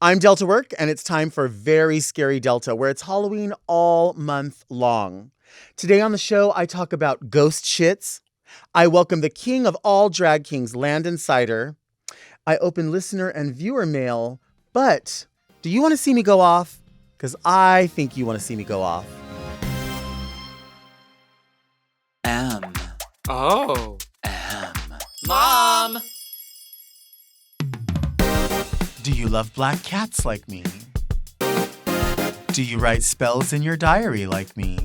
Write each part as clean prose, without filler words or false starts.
I'm Delta Work, and it's time for Very Scary Delta, where it's Halloween all month long. Today on the show, I talk about ghost shits. I welcome the king of all drag kings, Landon Cider. I open listener and viewer mail, but do you want to see me go off? Because I think you want to see me go off. Mom! Do you love black cats like me? Do you write spells in your diary like me?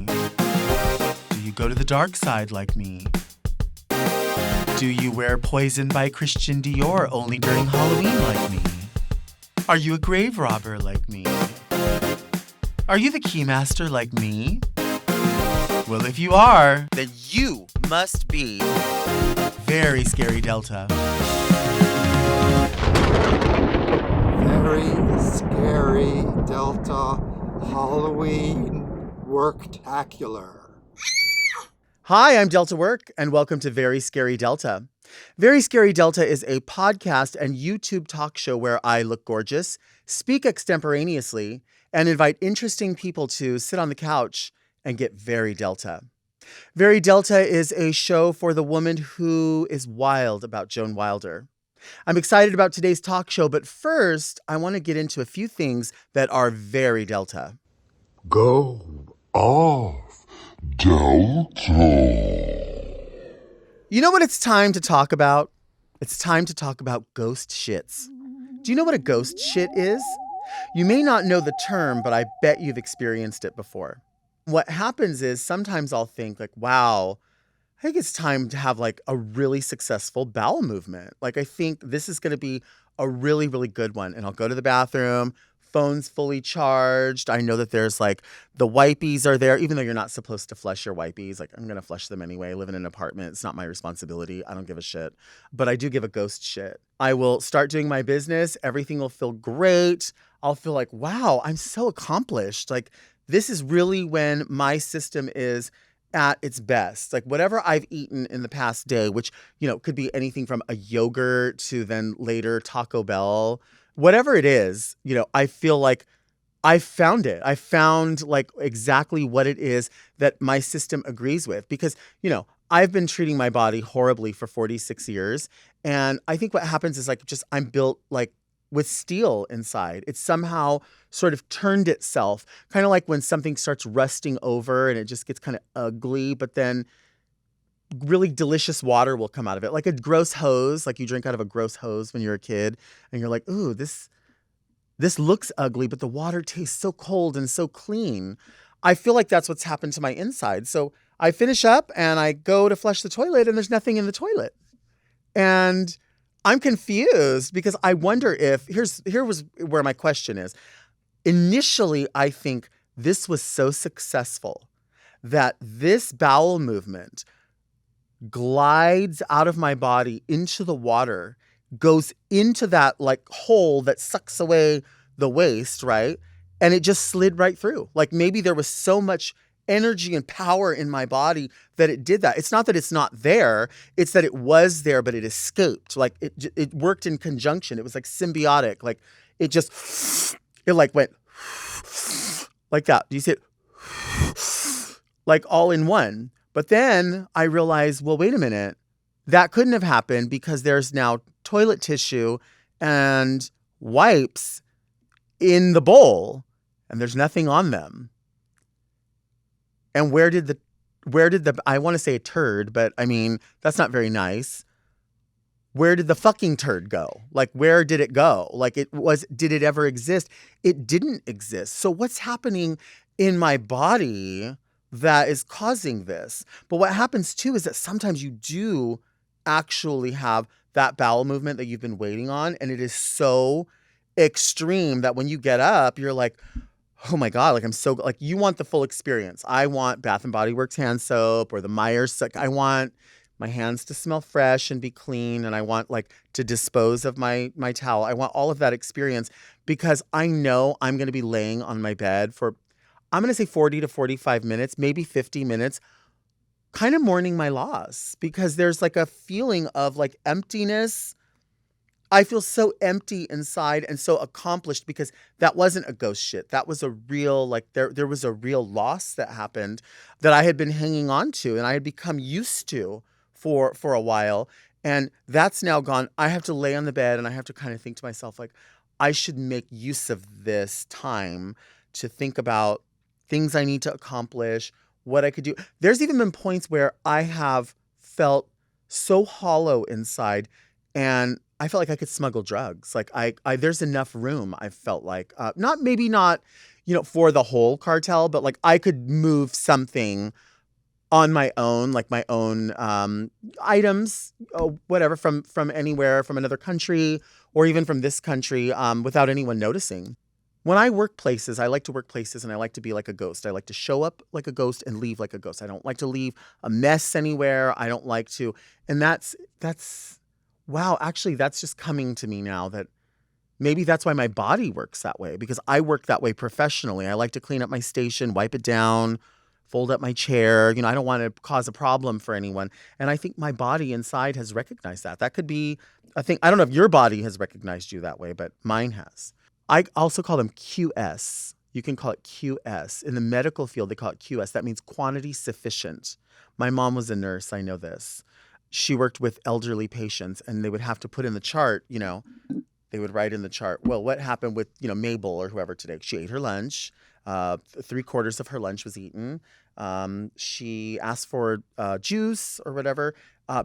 Do you go to the dark side like me? Do you wear Poison by Christian Dior only during Halloween like me? Are you a grave robber like me? Are you the keymaster like me? Well, if you are, then you must be Very Scary Delta. Very Scary Delta Halloween Worktacular. Hi, I'm Delta Work, and welcome to Very Scary Delta. Very Scary Delta is a podcast and YouTube talk show where I look gorgeous, speak extemporaneously, and invite interesting people to sit on the couch and get very Delta. Very Delta is a show for the woman who is wild about Joan Wilder. I'm excited about today's talk show, but first, I want to get into a few things that are very Delta. Go off, Delta. You know what it's time to talk about? It's time to talk about ghost shits. Do you know what a ghost shit is? You may not know the term, but I bet you've experienced it before. What happens is sometimes I'll think like, wow, I think it's time to have like a really successful bowel movement. Like I think this is going to be a really, really good one. And I'll go to the bathroom, phone's fully charged. I know that there's like the wipies are there, even though you're not supposed to flush your wipies. Like I'm going to flush them anyway. I live in an apartment. It's not my responsibility. I don't give a shit. But I do give a ghost shit. I will start doing my business. Everything will feel great. I'll feel like, wow, I'm so accomplished. Like this is really when my system is at its best. Like whatever I've eaten in the past day, which, could be anything from a yogurt to then later Taco Bell, whatever it is, I feel like I found it. I found like exactly what it is that my system agrees with because, I've been treating my body horribly for 46 years. And I think what happens is like, I'm built like with steel inside. It's somehow sort of turned itself, kind of like when something starts rusting over and it just gets kind of ugly, but then really delicious water will come out of it. Like a gross hose, like you drink out of a gross hose when you're a kid and you're like, ooh, this looks ugly, but the water tastes so cold and so clean. I feel like that's what's happened to my inside. So I finish up and I go to flush the toilet and there's nothing in the toilet. And I'm confused because I wonder if, here was where my question is. Initially, I think this was so successful that this bowel movement glides out of my body into the water, goes into that like hole that sucks away the waste, right? And it just slid right through. Like maybe there was so much energy and power in my body that it did that. It's not that it's not there. It's that it was there, but it escaped. Like it worked in conjunction. It was like symbiotic. Like it like went like that. Do you see it? Like all in one. But then I realized, well, wait a minute. That couldn't have happened because there's now toilet tissue and wipes in the bowl and there's nothing on them. And where did the, I want to say a turd, but I mean, that's not very nice. Where did the fucking turd go? Like, where did it go? Like did it ever exist? It didn't exist. So what's happening in my body that is causing this? But what happens too is that sometimes you do actually have that bowel movement that you've been waiting on. And it is so extreme that when you get up, you're like, oh my God, like I'm so, like you want the full experience. I want Bath and Body Works hand soap or the Myers. Like I want my hands to smell fresh and be clean. And I want like to dispose of my towel. I want all of that experience because I know I'm going to be laying on my bed for, I'm going to say 40 to 45 minutes, maybe 50 minutes, kind of mourning my loss because there's like a feeling of like emptiness, I feel so empty inside and so accomplished because that wasn't a ghost shit. That was a real, like, there was a real loss that happened that I had been hanging on to and I had become used to for a while. And that's now gone. I have to lay on the bed and I have to kind of think to myself, like, I should make use of this time to think about things I need to accomplish, what I could do. There's even been points where I have felt so hollow inside and I felt like I could smuggle drugs. Like I there's enough room. I felt like not, for the whole cartel, but like I could move something on my own, like my own items, whatever, from anywhere, from another country, or even from this country, without anyone noticing. When I work places, I like to work places and I like to be like a ghost. I like to show up like a ghost and leave like a ghost. I don't like to leave a mess anywhere. I don't like to, and that's wow, actually that's just coming to me now that maybe that's why my body works that way, because I work that way professionally. I like to clean up my station, wipe it down, fold up my chair. I don't want to cause a problem for anyone. And I think my body inside has recognized that. That could be a thing. I don't know if your body has recognized you that way, but mine has. I also call them QS. You can call it QS. In the medical field, they call it QS. That means quantity sufficient. My mom was a nurse. I know this. She worked with elderly patients and they would have to put in the chart, they would write in the chart, well, what happened with, Mabel or whoever today? She ate her lunch. 3/4 of her lunch was eaten. She asked for juice or whatever.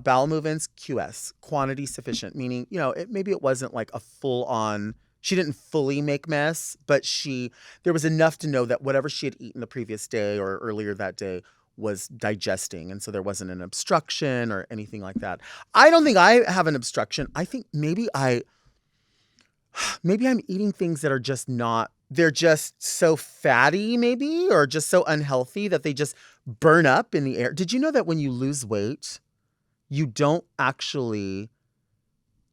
Bowel movements, QS, quantity sufficient, meaning, maybe it wasn't like a full on, she didn't fully make mess, but there was enough to know that whatever she had eaten the previous day or earlier that day was digesting. And so there wasn't an obstruction or anything like that. I don't think I have an obstruction. I think maybe I'm eating things that are just not, they're just so fatty maybe, or just so unhealthy that they just burn up in the air. Did you know that when you lose weight, you don't actually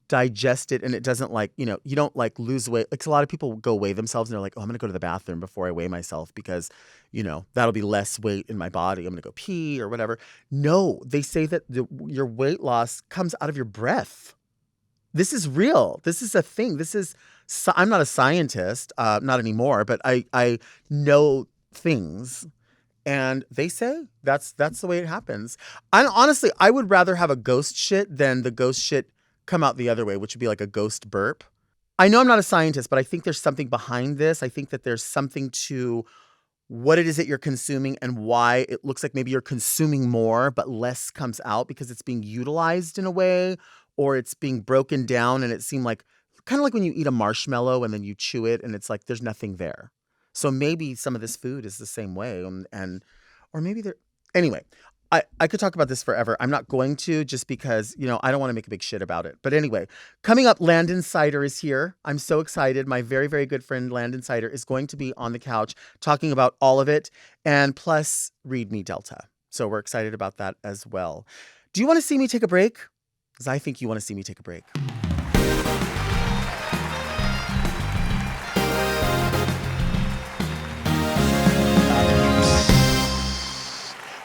digest it and it doesn't you don't like lose weight. Like a lot of people go weigh themselves and they're like, oh, I'm going to go to the bathroom before I weigh myself because, that'll be less weight in my body. I'm going to go pee or whatever. No, they say that your weight loss comes out of your breath. This is real. This is a thing. I'm not a scientist, not anymore, but I know things. And they say that's the way it happens. And honestly, I would rather have a ghost shit than the ghost shit come out the other way, which would be like a ghost burp. I know I'm not a scientist, but I think there's something behind this. I think that there's something to what it is that you're consuming and why it looks like maybe you're consuming more, but less comes out because it's being utilized in a way, or it's being broken down and it seemed like kind of like when you eat a marshmallow and then you chew it and it's like there's nothing there. So maybe some of this food is the same way or maybe anyway, I could talk about this forever. I'm not going to, just because, I don't want to make a big shit about it. But anyway, coming up, Landon Cider is here. I'm so excited. My very, very good friend, Landon Cider, is going to be on the couch talking about all of it and plus Read Me Delta. So we're excited about that as well. Do you want to see me take a break? Because I think you want to see me take a break.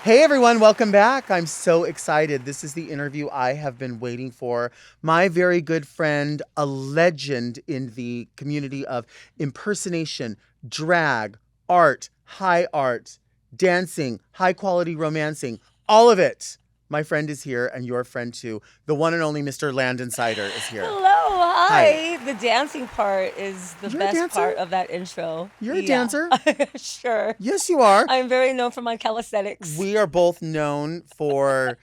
Hey everyone, welcome back. I'm so excited. This is the interview I have been waiting for. My very good friend, a legend in the community of impersonation, drag, art, high art, dancing, high quality romancing, all of it. My friend is here, and your friend too. The one and only Mr. Landon Cider is here. Hello, hi. The dancing part is the You're best part of that intro. You're a dancer? Sure. Yes, you are. I'm very known for my calisthenics. We are both known for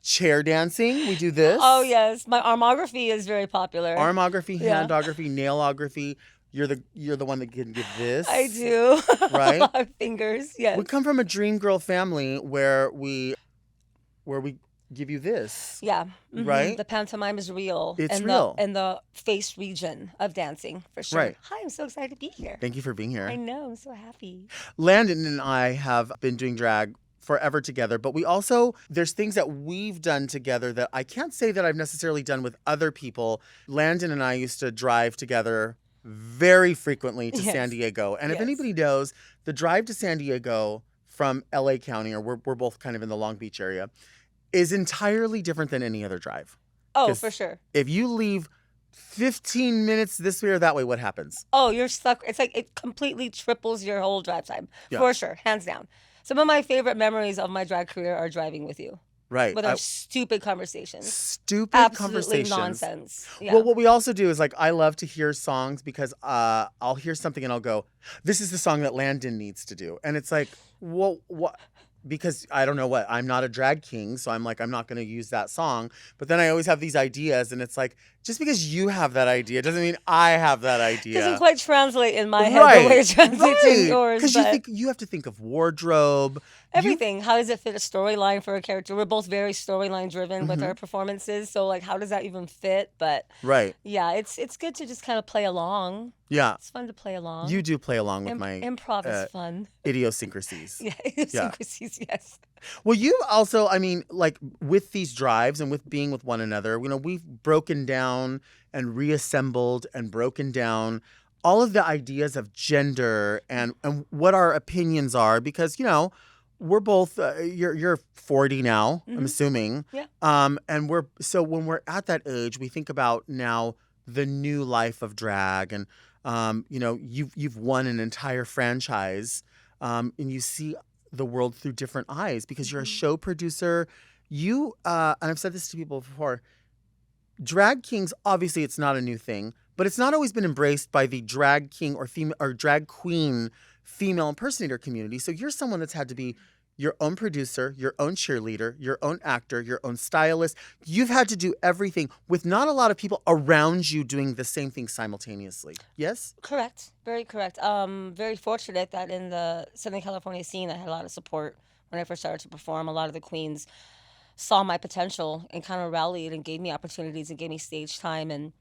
chair dancing. We do this. Oh, yes. My armography is very popular. Armography, Yeah. handography, nailography. You're the one that can give this. I do. Right? A lot of fingers, yes. We come from a dream girl family where we give you this. Yeah. Mhm. Right? The pantomime is real. It's in real. In the face region of dancing, for sure. Right. Hi, I'm so excited to be here. Thank you for being here. I know, I'm so happy. Landon and I have been doing drag forever together, but there's things that we've done together that I can't say that I've necessarily done with other people. Landon and I used to drive together very frequently to San Diego. And if anybody knows, the drive to San Diego from LA County, or we're both kind of in the Long Beach area, is entirely different than any other drive. Oh, 'Cause for sure. If you leave 15 minutes this way or that way, what happens? Oh, you're stuck. It's like it completely triples your whole drive time. Yeah. For sure, hands down. Some of my favorite memories of my drag career are driving with you. Right. With our stupid conversations. Stupid Absolutely conversations. nonsense. Yeah. Well, what we also do is like I love to hear songs because I'll hear something and I'll go, "This is the song that Landon needs to do," and it's like, well, what? Because I don't know what I'm not a drag king, so I'm like I'm not going to use that song. But then I always have these ideas, and it's like just because you have that idea doesn't mean I have that idea. Doesn't quite translate in my head the way it translates in yours. Because you have to think of wardrobe, everything. How does it fit a storyline for a character? We're both very storyline driven with our performances, so like how does that even fit? But yeah, it's good to just kind of play along. Yeah, it's fun to play along. You do play along with my improv is fun. Idiosyncrasies. Yeah, idiosyncrasies. Yes. Well, you also, I mean, like with these drives and with being with one another, we've broken down and reassembled and broken down all of the ideas of gender and what our opinions are because, we're both, you're 40 now, I'm assuming. Yeah. And when we're at that age, we think about now the new life of drag and, you've won an entire franchise and you see the world through different eyes because you're a show producer. And I've said this to people before, drag kings, obviously it's not a new thing, but it's not always been embraced by the drag king or female or drag queen female impersonator community. So you're someone that's had to be your own producer, your own cheerleader, your own actor, your own stylist. You've had to do everything with not a lot of people around you doing the same thing simultaneously. Yes? Correct. Very correct. Very fortunate that in the Southern California scene, I had a lot of support when I first started to perform. A lot of the queens saw my potential and kind of rallied and gave me opportunities and gave me stage time and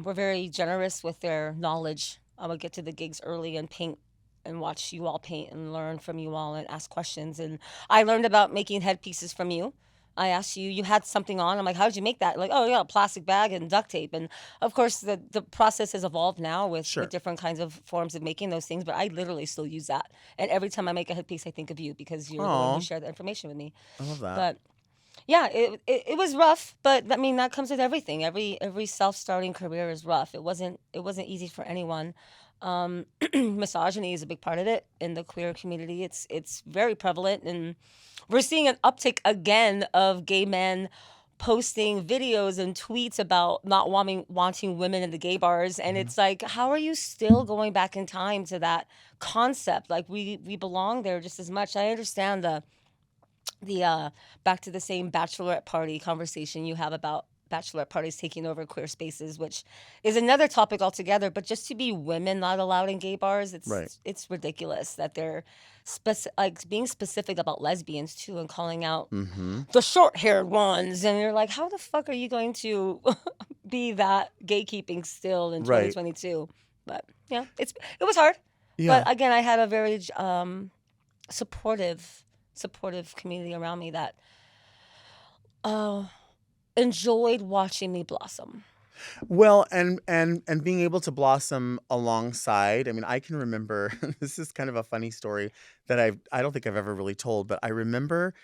were very generous with their knowledge. I would get to the gigs early and paint and watch you all paint and learn from you all and ask questions. And I learned about making headpieces from you. I asked you had something on. I'm like, how did you make that? Like, oh, yeah, a plastic bag and duct tape. And of course, the process has evolved now with different kinds of forms of making those things. But I literally still use that. And every time I make a headpiece, I think of you because you're the one who shared the information with me. I love that. But yeah, it was rough. But I mean, that comes with everything. Every self-starting career is rough. It wasn't easy for anyone. Misogyny is a big part of it in the queer community. It's very prevalent, and we're seeing an uptick again of gay men posting videos and tweets about not wanting women in the gay bars. And it's like, how are you still going back in time to that concept? Like we belong there just as much. I understand the back to the same bachelorette party conversation you have about bachelorette parties taking over queer spaces, which is another topic altogether. But just to be women not allowed in gay bars, it's ridiculous that they're being specific about lesbians too and calling out the short-haired ones. And you're like, how the fuck are you going to be that gatekeeping still in 2022? But yeah, it was hard. Yeah. But again, I had a very supportive community around me that enjoyed watching me blossom. Well, and being able to blossom alongside. I mean, I can remember this is kind of a funny story that I don't think I've ever really told, but I remember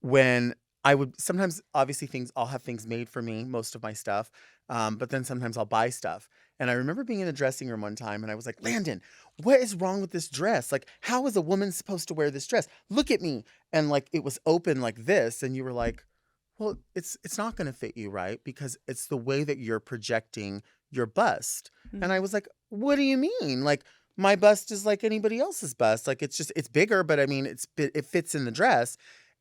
when I would sometimes obviously I'll have things made for me, most of my stuff, but then sometimes I'll buy stuff. And I remember being in the dressing room one time and I was like, Landon, what is wrong with this dress? Like, how is a woman supposed to wear this dress? Look at me. And like it was open like this, and you were like, well, it's not going to fit you, right? Because it's the way that you're projecting your bust. Mm-hmm. And I was like, what do you mean? Like, my bust is like anybody else's bust. Like, it's bigger, but I mean, it fits in the dress.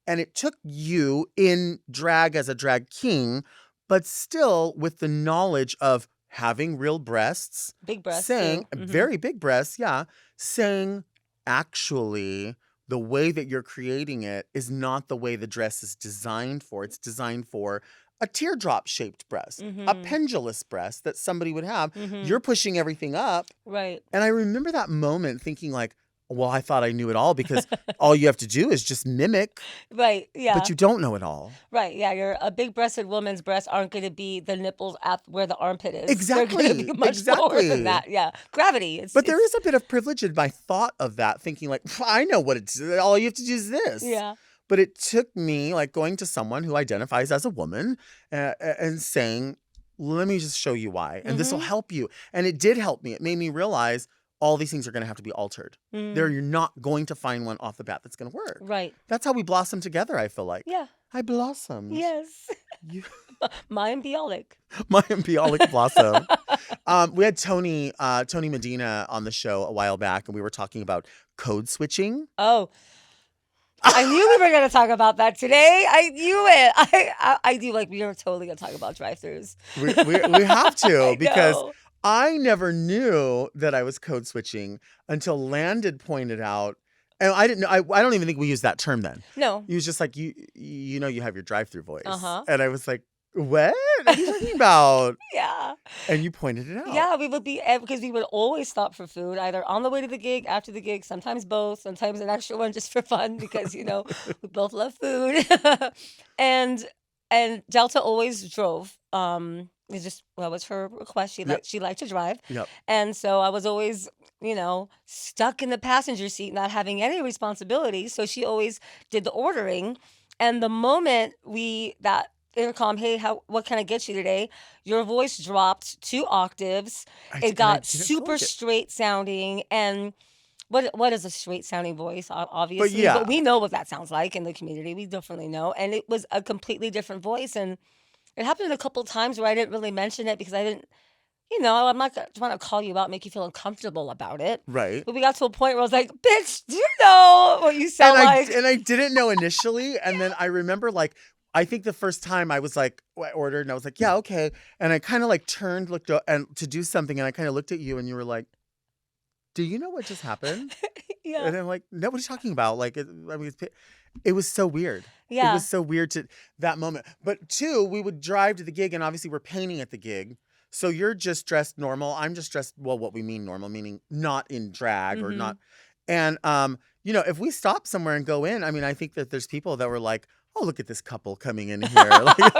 And it took you in drag as a drag king, but still with the knowledge of having real breasts. Big breasts. Saying, very big breasts, yeah. Saying, actually, the way that you're creating it is not the way the dress is designed for. It's designed for a teardrop-shaped breast, a pendulous breast that somebody would have. You're pushing everything up. Right. And I remember that moment thinking like, well, I thought I knew it all because all you have to do is just mimic. Right, yeah. But you don't know it all. Right, yeah. You're a big-breasted woman's breasts aren't going to be the nipples at where the armpit is. Exactly. They're going to be much lower than that. Yeah, gravity. But there is a bit of privilege in my thought of that, thinking like, I know what it's, all you have to do is this. Yeah. But it took me like going to someone who identifies as a woman and saying, let me just show you why. And this will Mhm. help you. And it did help me. It made me realize all these things are going to have to be altered. You're not going to find one off the bat that's going to work. Right. That's how we blossom together, I feel like. Yeah. I blossomed. Yes. You, My embryonic. my embryonic blossom. We had Tony Medina on the show a while back, and we were talking about code switching. Oh, I knew we were going to talk about that today. I knew it. I do like we are totally going to talk about drive-thrus. We have to because know. I never knew that I was code switching until Landon pointed out. And I didn't know. I don't even think we used that term then. No. He was just like, you know, you have your drive-through voice. Uh-huh. And I was like, what are you talking about? Yeah. And you pointed it out. Yeah, we would be because we would always stop for food, either on the way to the gig, after the gig, sometimes both, sometimes an extra one just for fun because we both love food. and Delta always drove. It just was her request. She liked to drive. Yep. And so I was always, stuck in the passenger seat, not having any responsibility. So she always did the ordering. And the moment that intercom, hey, what can I get you today? Your voice dropped 2 octaves. It got super straight sounding. And what is a straight sounding voice? Obviously, but we know what that sounds like in the community. We definitely know. And it was a completely different voice. And it happened a couple of times where I didn't really mention it because I didn't, I'm not trying to call you out, make you feel uncomfortable about it. Right. But we got to a point where I was like, bitch, do you know what you sound like? And I didn't know initially. And then I remember I think the first time I was like, I ordered and I was like, yeah, okay. And I kind of turned, looked up and to do something. And I kind of looked at you and you were like, do you know what just happened? Yeah. And I'm like, no, what are you talking about? It was so weird. Yeah. It was so weird to that moment. But 2, we would drive to the gig and obviously we're painting at the gig. So you're just dressed normal. I'm just dressed, well, what we mean normal, meaning not in drag or not. And, if we stop somewhere and go in, I mean, I think that there's people that were like, oh, look at this couple coming in here.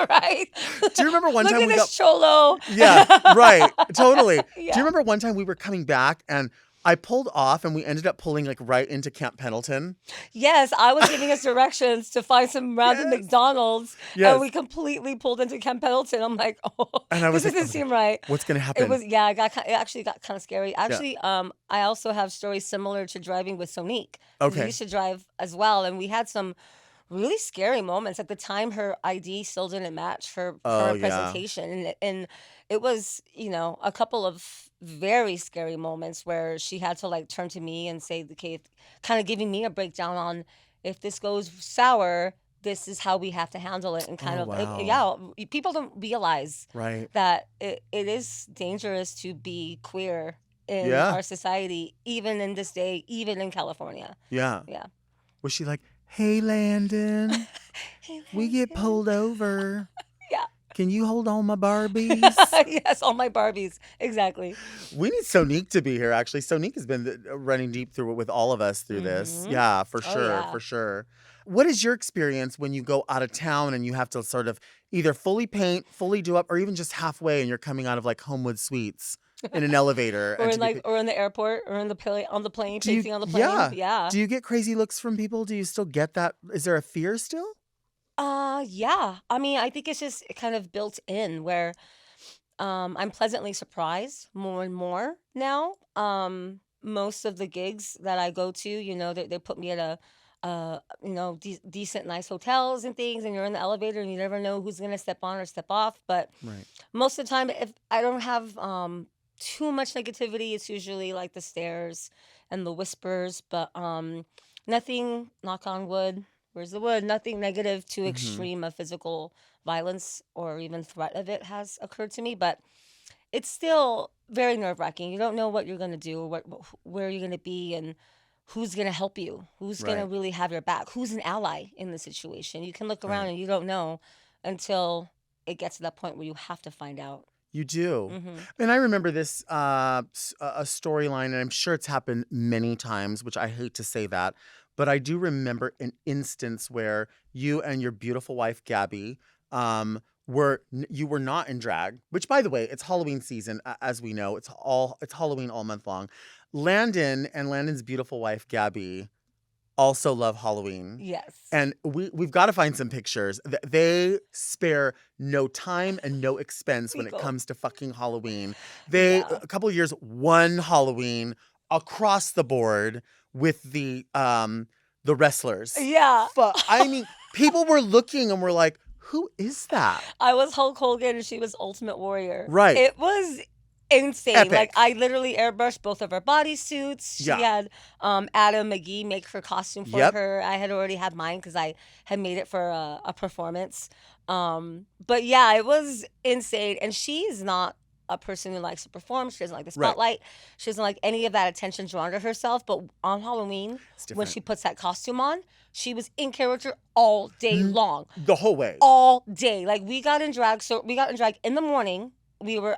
Right. Do you remember one time we got cholo? Yeah, right. Totally. Yeah. Do you remember one time we were coming back and I pulled off and we ended up pulling right into Camp Pendleton? Yes, I was giving us directions to find some random McDonald's, and we completely pulled into Camp Pendleton. I'm like, and I was this doesn't seem right. What's gonna happen? It actually got kind of scary. Actually, I also have stories similar to driving with Sonique. Okay. We used to drive as well, and we had some really scary moments. At the time, her ID still didn't match for her presentation, and it was a couple of very scary moments where she had to turn to me and say, okay, kind of giving me a breakdown on if this goes sour, this is how we have to handle it, and people don't realize that it is dangerous to be queer in our society, even in this day, even in California. Yeah. Was she like, hey, Landon, Hey, we get pulled over. Yeah. Can you hold on my Barbies? Yes, all my Barbies. Exactly. We need Sonique to be here, actually. Sonique has been running deep through it with all of us through this. Yeah, for sure, for sure. What is your experience when you go out of town and you have to sort of either fully paint, fully do up, or even just halfway and you're coming out of Homewood Suites in an elevator? Or in the airport, or on the plane, painting on the plane. Yeah. Do you get crazy looks from people? Do you still get that? Is there a fear still? Yeah. I mean, I think it's just kind of built in where I'm pleasantly surprised more and more now. Most of the gigs that I go to, they put me at decent, nice hotels and things, and you're in the elevator and you never know who's going to step on or step off. But most of the time, if I don't have too much negativity, it's usually the stares and the whispers, but nothing, knock on wood. Where's the wood? Nothing negative to extreme of physical violence or even threat of it has occurred to me, but it's still very nerve-wracking. You don't know what you're going to do, or where you're going to be, and who's going to help you, who's going to really have your back, who's an ally in the situation. You can look around and you don't know until it gets to that point where you have to find out. You do. And I remember this, a storyline, and I'm sure it's happened many times, which I hate to say that, but I do remember an instance where you and your beautiful wife, Gabby, were not in drag, which, by the way, it's Halloween season, as we know. It's Halloween all month long. Landon and Landon's beautiful wife, Gabby, also love Halloween. Yes. And we've got to find some pictures. They spare no time and no expense when it People. comes to fucking Halloween. They, Yeah. a couple of years, one Halloween across the board with the wrestlers. Yeah. I mean, people were looking and were like, who is that? I was Hulk Hogan and she was Ultimate Warrior. Right. It was insane. Epic. Like, I literally airbrushed both of her bodysuits. She Yeah. had Adam McGee make her costume for Yep. her. I had already had mine because I had made it for a performance. But yeah, it was insane. And she's not a person who likes to perform. She doesn't like the Right. spotlight. She doesn't like any of that attention drawn to herself. But on Halloween, It's when different. she puts that costume on, she was in character all day long. The whole way. All day. Like, we got in drag. So we got in drag in the morning. We were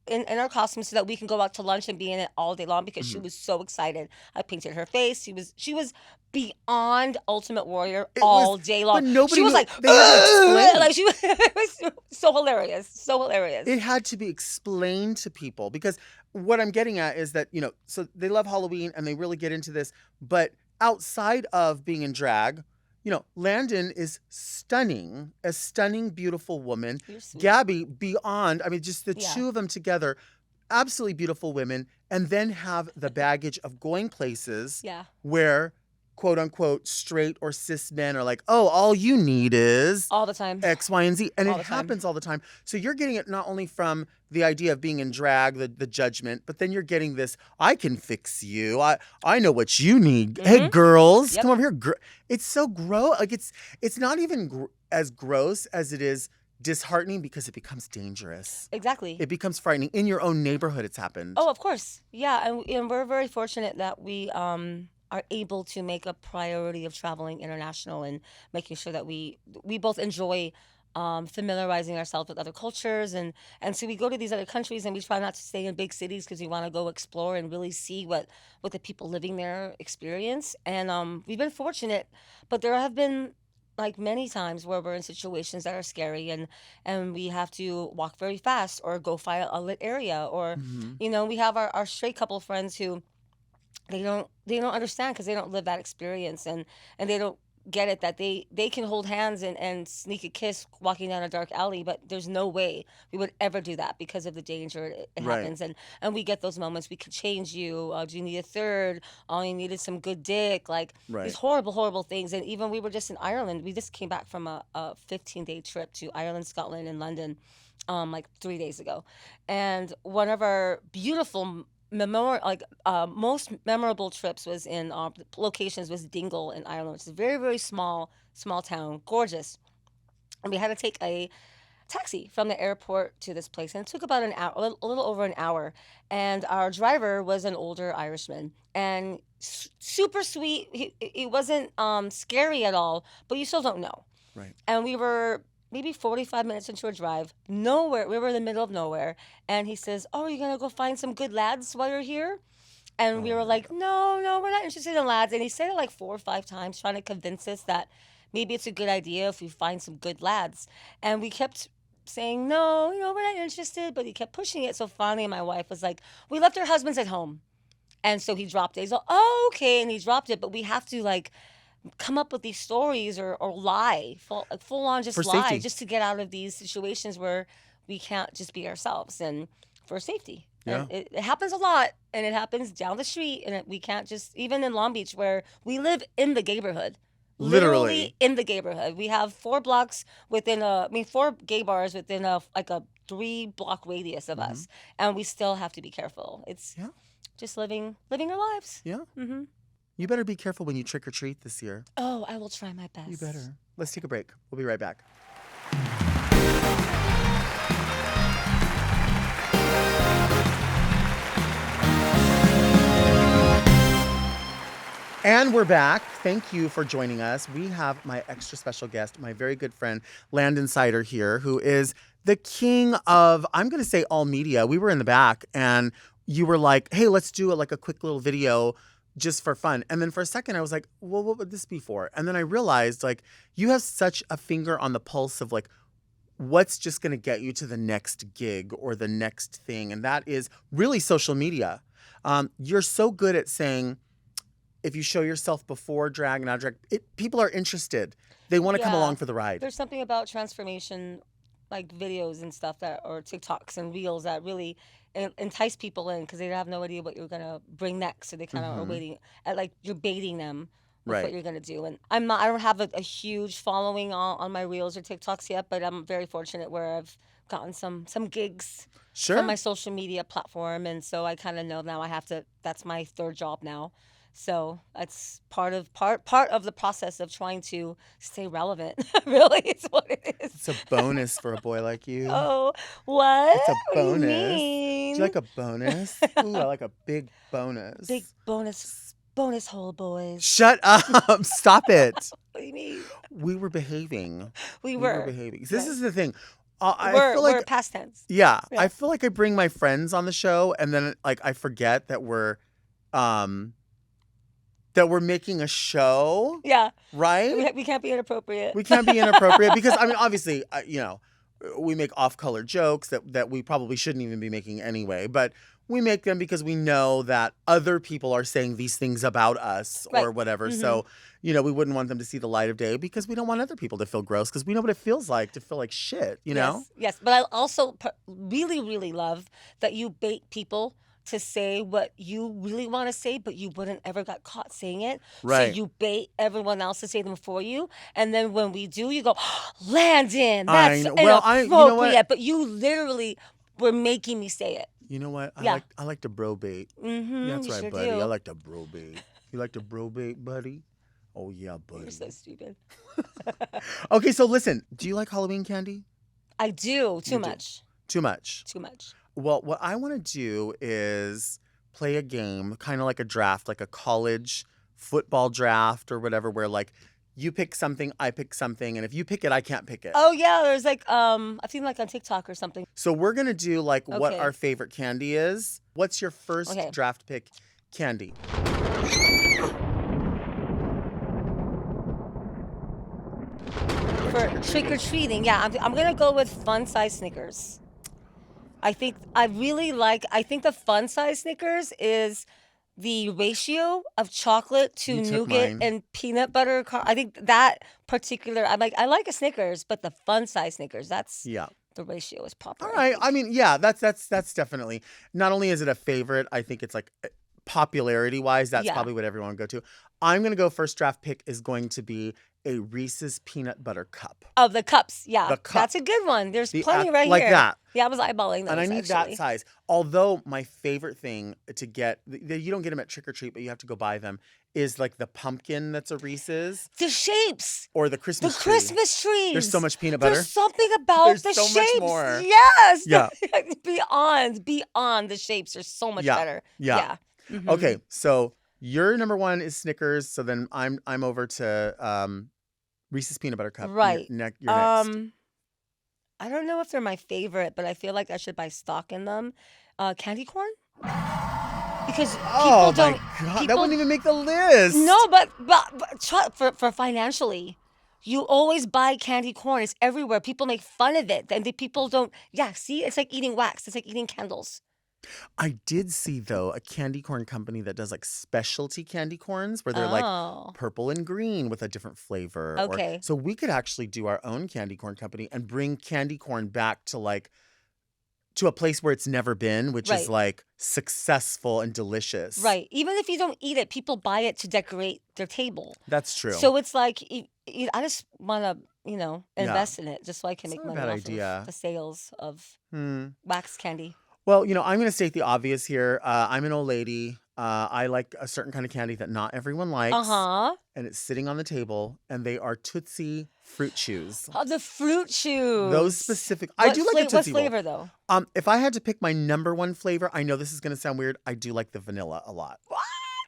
in our costumes so that we can go out to lunch and be in it all day long because she was so excited. I painted her face. She was beyond Ultimate Warrior all day long. But nobody she was knew- like, they had to explain. like she was, it was so hilarious. So hilarious. It had to be explained to people because what I'm getting at is that, so they love Halloween and they really get into this. But outside of being in drag, Landon is stunning, a stunning, beautiful woman. You're sweet. Gabby, beyond, I mean, just the Yeah. two of them together, absolutely beautiful women. And then have the baggage of going places Yeah. where, quote unquote, straight or cis men are like, oh, all you need is All the time. X, Y, and Z. And All it the time. happens all the time. So you're getting it not only from the idea of being in drag, the judgment, but then you're getting this, I can fix you. I know what you need. Hey, girls, Yep. come over here. It's so gross. Like, it's not even as gross as it is disheartening because it becomes dangerous. Exactly. It becomes frightening. In your own neighborhood, it's happened. Oh, of course. Yeah. And we're very fortunate that we are able to make a priority of traveling international and making sure that we both enjoy familiarizing ourselves with other cultures. And so we go to these other countries and we try not to stay in big cities because we want to go explore and really see what the people living there experience. And we've been fortunate, but there have been like many times where we're in situations that are scary and we have to walk very fast or go find a lit area or, we have our straight couple friends who they don't understand because they don't live that experience and they don't get it that they can hold hands and sneak a kiss walking down a dark alley, but there's no way we would ever do that because of the danger it Right. happens. And we get those moments. We could change you. Do you need a third? All you needed some good dick. Like Right. these horrible things. And even we were just in Ireland. We just came back from a 15-day trip to Ireland, Scotland, and London like 3 days ago. And one of our beautiful most memorable trips was in locations was Dingle in Ireland, which is a very, very small town, gorgeous. And we had to take a taxi from the airport to this place, and it took about an hour, a little over an hour. And our driver was an older Irishman, and super sweet. He wasn't scary at all, but you still don't know. Right. And we were maybe 45 minutes into a drive, nowhere. We were in the middle of nowhere. And he says, oh, you're going to go find some good lads while you're here? And we were like, no, we're not interested in lads. And he said it like 4 or 5 times, trying to convince us that maybe it's a good idea if we find some good lads. And we kept saying, no, we're not interested. But he kept pushing it. So finally, my wife was like, we left our husbands at home. And so he dropped it. He's like, oh, okay. And he dropped it. But we have to like come up with these stories or lie, full on just For lie, safety. just to get out of these situations where we can't just be ourselves and for safety. Yeah. And it happens a lot, and it happens down the street, and we can't just, even in Long Beach where we live in the neighborhood. Literally. In the neighborhood. We have 4 blocks within 4 gay bars within a 3-block radius of us, and we still have to be careful. It's Yeah. just living our lives. Yeah. Mm-hmm. You better be careful when you trick or treat this year. Oh, I will try my best. You better. Let's take a break. We'll be right back. And we're back. Thank you for joining us. We have my extra special guest, my very good friend, Landon Cider here, who is the king of, I'm going to say, all media. We were in the back and you were like, hey, let's do a quick little video just for fun. And then for a second, I was like, well, what would this be for? And then I realized, you have such a finger on the pulse of, what's just going to get you to the next gig or the next thing. And that is really social media. You're so good at saying, if you show yourself before drag and after drag, people are interested. They want to come Yeah. along for the ride. There's something about transformation, like videos and stuff or TikToks and reels that really entice people in because they have no idea what you're gonna bring next, so they kind of are waiting. Like you're baiting them with what Right. you're gonna do. And I don't have a huge following on my reels or TikToks yet, but I'm very fortunate where I've gotten some gigs Sure. from my social media platform, and so I kind of know now I have to. That's my third job now. So that's part of the process of trying to stay relevant. Really, it's what it is. It's a bonus for a boy like you. Oh, what? It's a What do you bonus. mean? Do you like a bonus? Ooh, I like a big bonus. Big bonus hole, boys. Shut up. Stop it. What do you mean? We were behaving. We We were. were behaving. This Right. is the thing. I We're feel like past tense. yeah, Yeah. I feel like I bring my friends on the show and then like I forget that we're making a show, Yeah. right? We can't be inappropriate. We can't be inappropriate because I mean obviously, we make off-color jokes that we probably shouldn't even be making anyway, but we make them because we know that other people are saying these things about us or Right. whatever. So, we wouldn't want them to see the light of day because we don't want other people to feel gross because we know what it feels like to feel like shit, you know? Yes. But I also really, really love that you bait people to say what you really want to say, but you wouldn't ever got caught saying it. Right. So you bait everyone else to say them for you. And then when we do, you go, Landon, that's know. Well, inappropriate. you know what? But you literally were making me say it. You know what? Yeah. I like to bro bait. Mm-hmm. That's you right, sure buddy. do. I like to bro bait. You like to bro bait, buddy? Oh yeah, buddy. You're so stupid. Okay, so listen, do you like Halloween candy? I do. You Too do. much. Too much. Too much. Well, what I want to do is play a game, kind of like a draft, like a college football draft or whatever, where like you pick something, I pick something, and if you pick it, I can't pick it. Oh yeah, there's like I've seen like on TikTok or something. So we're gonna do like what Okay. our favorite candy is. What's your first Okay. draft pick candy? For trick or treating, yeah, I'm gonna go with fun size Snickers. I think the fun size Snickers is the ratio of chocolate to You took nougat mine. and peanut butter. I think that particular, I like a Snickers, but the fun size Snickers, that's Yeah. the ratio is proper. All I right. think. I mean, yeah, that's definitely. Not only is it a favorite, I think it's like popularity wise, that's Yeah. probably what everyone would go to. I'm gonna go first draft pick is going to be a Reese's peanut butter cup. Of the cups, yeah, The cup. that's a good one. There's The plenty act- right like here. that. Yeah, I was eyeballing those. And I need actually. that size. Although my favorite thing to get, you don't get them at Trick or Treat, but you have to go buy them, is like the pumpkin that's a Reese's The shapes, or the the Christmas tree. Christmas trees. There's so much peanut butter. There's something about There's the so much shapes. more. Yes. Yeah. Beyond the shapes are so much Yeah. better. Yeah. Mhm. Okay, so your number one is Snickers. So then I'm over to Reese's peanut butter cup. Right. You're next. I don't know if they're my favorite, but I feel like I should buy stock in them. Candy corn? Because people Oh my don't. god, that people- wouldn't even make the list. No, but for financially, you always buy candy corn. It's everywhere. People make fun of it, and the people don't. Yeah, see, it's like eating wax. It's like eating candles. I did see though a candy corn company that does like specialty candy corns where they're like Oh. purple and green with a different flavor. Okay. So we could actually do our own candy corn company and bring candy corn back to a place where it's never been, which is Right. like successful and delicious. Right. Even if you don't eat it, people buy it to decorate their table. That's true. So it's like I just want to, invest in it just so I can It's make not a money bad off idea. of the sales of Hmm. wax candy. Well, I'm going to state the obvious here. I'm an old lady. I like a certain kind of candy that not everyone likes. And it's sitting on the table, and they are Tootsie Fruit Chews. Oh, the fruit chews. Those specific. I do like the Tootsie What Roll. flavor though? If I had to pick my number one flavor, I know this is going to sound weird. I do like the vanilla a lot. What?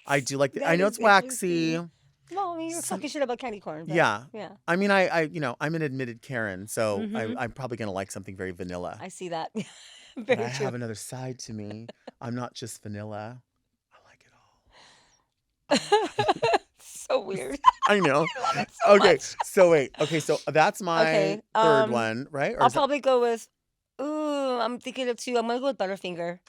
I do like the. That I know is it's waxy. interesting. Well, I mean, you're talking shit about candy corn. But Yeah. Yeah. I mean, I'm an admitted Karen, so Mhm. I'm probably going to like something very vanilla. I see that. But Very I true. have another side to me. I'm not just vanilla. I like it all. So weird. I know. I love it so Okay, much. so wait. Okay, so that's my Okay, third one, right? Or I'll is that- probably go with. Ooh, I'm thinking of two. I'm gonna go with Butterfinger.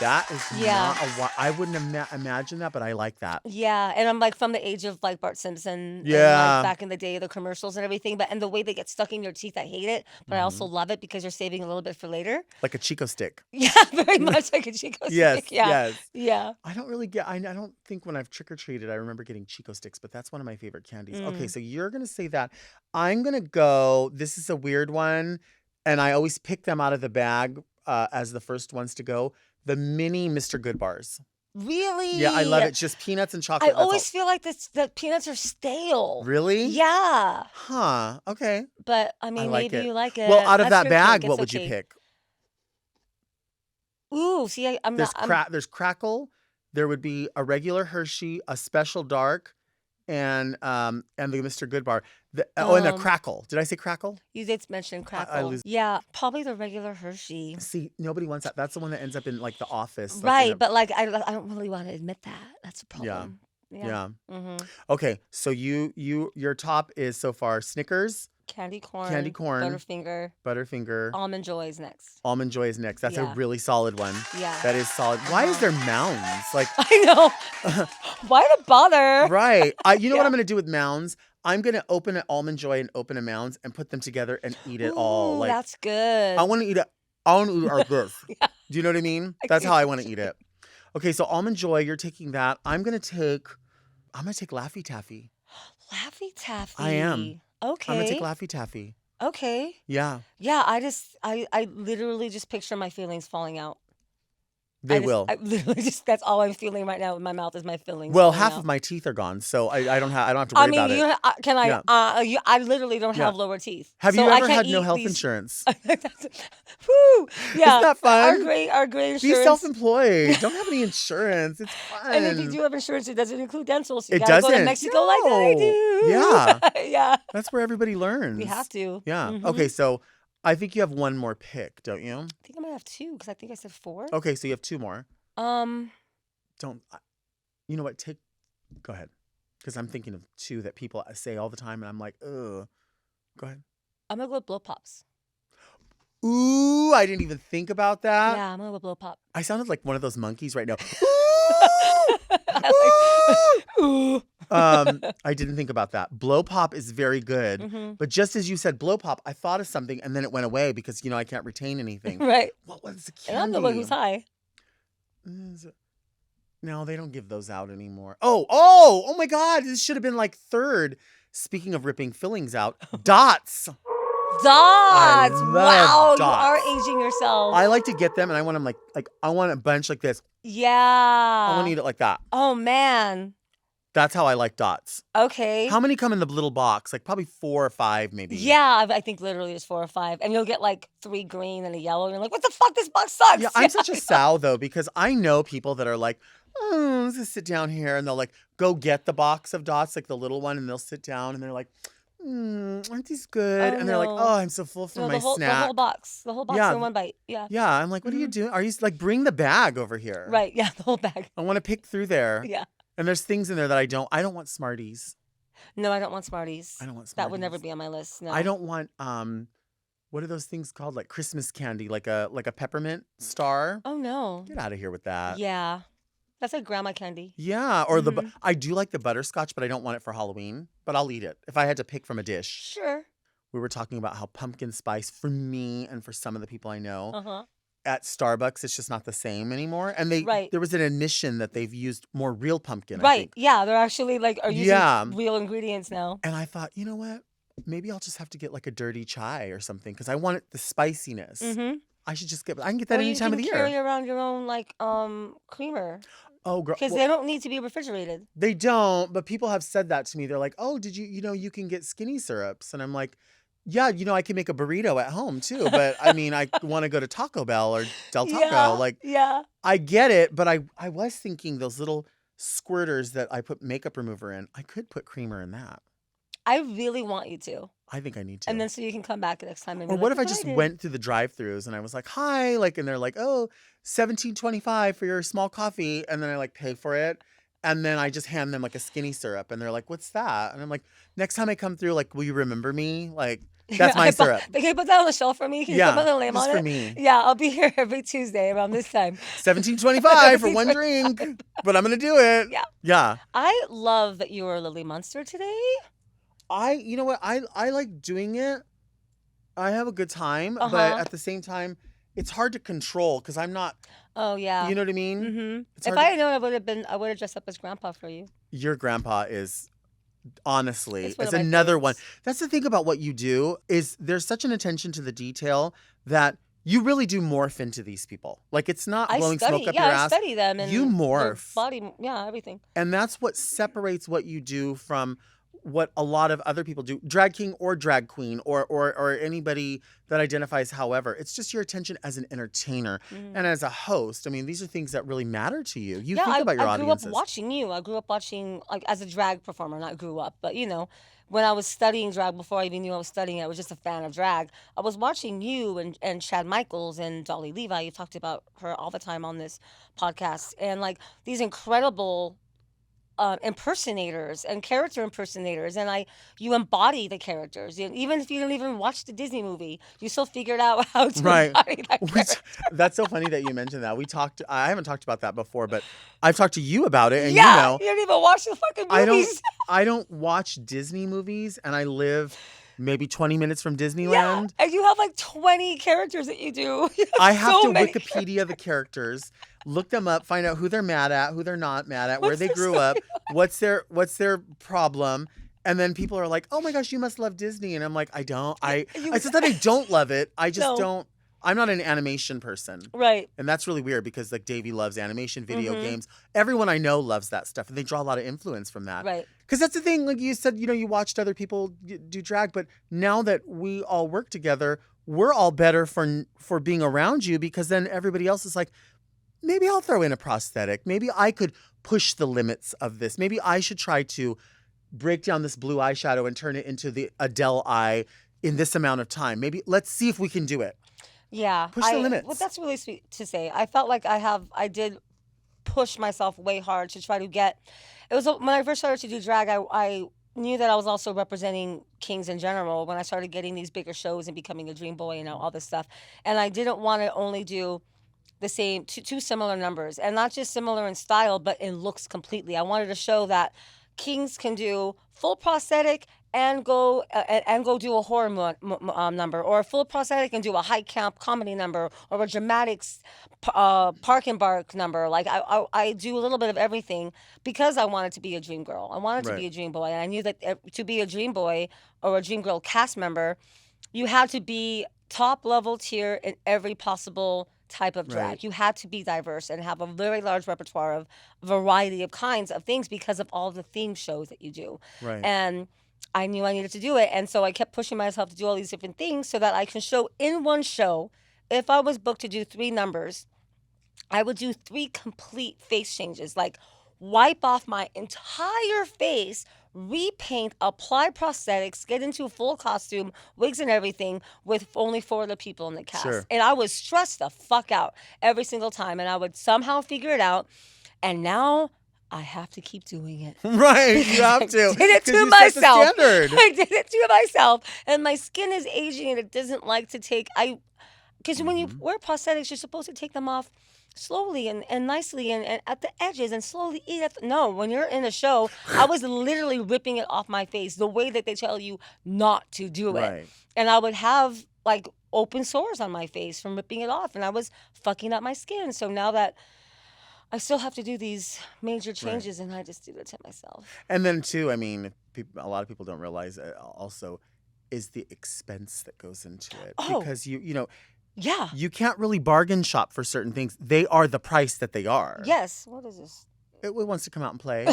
That is Yeah. not I wouldn't imagine that, but I like that. Yeah, and I'm like from the age of like Bart Simpson and Yeah. like back in the day, the commercials and everything. But and the way they get stuck in your teeth, I hate it. But I also love it because you're saving a little bit for later. Like a Chico stick. Yeah, very much like a Chico Yes, stick. Yeah, yes. yeah. I don't really get. I don't think when I've trick or treated, I remember getting Chico sticks, but that's one of my favorite candies. Okay, so you're gonna say that. I'm gonna go. This is a weird one, and I always pick them out of the bag as the first ones to go. The mini Mr. Good bars. Really? Yeah, I love it. It's just peanuts and chocolate. I always feel like the peanuts are stale. Really? Yeah. Huh. Okay. But I mean, like maybe it. you like it. Well, out of That's that your bag, pick. what It's would you okay. pick? Ooh, see, I'm There's not. there's Crackle. There would be a regular Hershey, a special dark, and the Mr. Good bar. And the Crackle. Did I say Crackle? You did mention Crackle. I lose. Yeah, probably the regular Hershey. See, nobody wants that. That's the one that ends up in like the office. Like, Right, but like I don't really want to admit that. That's a problem. Yeah. Mm-hmm. Okay, so your top is so far Snickers, Candy corn, Butterfinger, Butterfinger, Almond Joy is next. Almond Joy is next. That's a Yeah. really solid one. Yeah. That is solid. Why is there mounds? Like, I know. Why to bother? right. You know what I'm going to do with mounds? I'm going to open an Almond Joy and open a mounds and put them together and eat it all. Ooh, Like, that's good. I want to eat it. I want to eat it like this. Do you know what I mean? That's how I want to eat it. Okay, so Almond Joy, you're taking that. I'm going to take Laffy Taffy. Laffy Taffy. I am. Okay. I'm going to take Laffy Taffy. Okay. Yeah. Yeah, I literally just picture my feelings falling out. They will. I literally that's all I'm feeling right now in my mouth is my feelings. Well, falling half out. of my teeth are gone, so I don't have to worry about it. Can I? Yeah. I literally don't have Yeah. lower teeth. Have so you I ever can't had no eat health these- insurance? Woo! Yeah. Isn't that fun? Our great Be insurance. self-employed. Don't have any insurance. It's fun. And if you do have insurance, it doesn't include dental. So you It gotta go to doesn't. Mexico like I No. do. Yeah. Yeah. That's where everybody learns. We have to. Yeah. Mhm. Okay, so I think you have one more pick, don't you? I think I might have two because I think I said four. Okay, so you have two more. Don't. You know what? Go ahead. Because I'm thinking of two that people say all the time, and I'm like, ugh. Go ahead. I'm gonna go with blow pops. Ooh, I didn't even think about that. Yeah, I'm gonna go with blow pop. I sounded like one of those monkeys right now. Ooh. I didn't think about that. Blow pop is very good. Mhm. But just as you said blow pop, I thought of something and then it went away because, I can't retain anything. Right. What was the And candy? I'm the one who's high. No, they don't give those out anymore. Oh my God. This should have been like third. Speaking of ripping fillings out, Dots. Dots. love Wow, dots. you are aging yourself. I like to get them and I want them like I want a bunch like this. Yeah. I want to eat it like that. Oh man. That's how I like Dots. Okay. How many come in the little box? Like probably 4 or 5 maybe. Yeah, I think literally it's 4 or 5. And you'll get like 3 green and a yellow. And you're like, what the fuck? This box sucks. Yeah, I'm such a sow though because I know people that are like, oh, let's just sit down here and they'll like go get the box of Dots, like the little one, and they'll sit down and they're like, aren't these good? Oh, and they're like, no. oh, I'm so full from No, my the whole snack. box. The whole box Yeah. in one bite. Yeah. Yeah, I'm like, what are you doing? Are you like, bring the bag over here? Right. Yeah, the whole bag. I want to pick through there. Yeah. And there's things in there that I don't want Smarties. No, I don't want Smarties. I don't want Smarties. That would never be on my list. No. I don't want what are those things called? Like Christmas candy, like a peppermint star. Oh no. Get out of here with that. Yeah. That's like grandma candy. Yeah, or Mhm. I do like the butterscotch, but I don't want it for Halloween. But I'll eat it if I had to pick from a dish. Sure. We were talking about how pumpkin spice for me and for some of the people I know Uh-huh. at Starbucks, it's just not the same anymore. And Right. there was an admission that they've used more real pumpkin. I Right. think. Yeah, they're actually like are using Yeah. real ingredients now. And I thought, you know what? Maybe I'll just have to get like a dirty chai or something because I want the spiciness. Mm-hmm. I can get that any time of the year. Carry around your own like creamer Oh, girl. because they don't need to be refrigerated. They don't, but people have said that to me. They're like, "Oh, did you can get skinny syrups." And I'm like, "Yeah, I can make a burrito at home too, but I mean, I want to go to Taco Bell or Del Taco. Yeah. Like, Yeah. I get it, but I was thinking those little squirters that I put makeup remover in, I could put creamer in that. I really want you to. I think I need to. And then so you can come back next time and Or be what like, if I "Look just did." went through the drive-throughs and I was like, "Hi," like, and they're like, "Oh, $17.25 for your small coffee," and then I like pay for it, and then I just hand them like a skinny syrup, and they're like, "What's that?" And I'm like, "Next time I come through, like, will you remember me? Like, That's my syrup. Can you put that on the shelf for me? Can you Yeah, put my name just on for it? me. Yeah, I'll be here every Tuesday around this time. $17.25 for one drink, but I'm gonna do it. Yeah. Yeah. I love that you were a Lily Munster today. You know what? I like doing it. I have a good time, but Uh-huh. at the same time, it's hard to control because I'm not. Oh yeah. You know what I mean? Mm-hmm. It's If hard I to- had known, I would have dressed up as Grandpa for you. Your grandpa is honestly, It's one it's of my another one. favorites. That's the thing about what you do is there's such an attention to the detail that you really do morph into these people. Like it's not blowing smoke up your I ass. study them and You their morph. body, yeah, everything. And that's what separates what you do from what a lot of other people do, drag king or drag queen or anybody that identifies however. It's just your attention as an entertainer and as a host. I mean, these are things that really matter to you. You think about your I audiences. grew up watching you. I grew up watching, like, as a drag performer, not grew up, but, when I was studying drag, before I even knew I was studying it, I was just a fan of drag. I was watching you and Chad Michaels and Dolly Levi. You talked about her all the time on this podcast. And, like, these incredible impersonators and character impersonators, and you embody the characters. Even if you don't even watch the Disney movie, you still figured out how to Right. embody that character. That's so funny that you mentioned that. I haven't talked about that before, but I've talked to you about it, and Yeah, you don't even watch the fucking movies. I don't watch Disney movies, and I live maybe 20 minutes from Yeah, Disneyland. and you have like 20 characters that you do. You I have so to many Wikipedia the characters, look them up, find out who they're mad at, who they're not mad at, where What's they their grew up, what's their problem, and then people are like, "Oh my gosh, you must love Disney," and I'm like, "I don't. I said that I don't love it. I just No. don't. I'm not an animation person." Right. And that's really weird because like Davey loves animation, video Mhm. games. Everyone I know loves that stuff, and they draw a lot of influence from that. Right. Because that's the thing, like you said, you watched other people do drag, but now that we all work together, we're all better for being around you because then everybody else is like, maybe I'll throw in a prosthetic. Maybe I could push the limits of this. Maybe I should try to break down this blue eyeshadow and turn it into the Adele eye in this amount of time. Maybe let's see if we can do it. Yeah. Push the limits. Well, that's really sweet to say. I felt like I did push myself way hard to try to get. It was when I first started to do drag. I knew that I was also representing kings in general when I started getting these bigger shows and becoming a dream boy and all this stuff. And I didn't want to only do the same two similar numbers, and not just similar in style but in looks completely. I wanted to show that kings can do full prosthetic and go do a horror number, or a full prosthetic and do a high camp comedy number, or a dramatics park and bark number. Like I do a little bit of everything because I wanted to be a dream girl. I wanted to be a dream boy, and I knew that to be a dream boy or a dream girl cast member, you had to be top level tier in every possible type of drag. Right. You had to be diverse and have a very large repertoire of variety of kinds of things because of all the theme shows that you do. Right. And I knew I needed to do it. And so I kept pushing myself to do all these different things so that I can show in one show. If I was booked to do 3 numbers, I would do 3 complete face changes, like wipe off my entire face, repaint, apply prosthetics, get into a full costume, wigs and everything, with only 4 other people in the cast. Sure. And I was stressed the fuck out every single time, and I would somehow figure it out. And now I have to keep doing it. Right, you have to. I did it 'cause to you set the myself. standard. I did it to myself, and my skin is aging, and it doesn't like to take. Because when you wear prosthetics, you're supposed to take them off slowly and nicely and at the edges and slowly eat it. No, when you're in a show, I was literally ripping it off my face the way that they tell you not to do it. Right. And I would have like open sores on my face from ripping it off, and I was fucking up my skin. So now that I still have to do these major changes, and I just do it to myself. And then too, I mean, a lot of people don't realize also is the expense that goes into it. Oh. Because Yeah. you can't really bargain shop for certain things. They are the price that they are. Yes. What is this? It wants to come out and play. I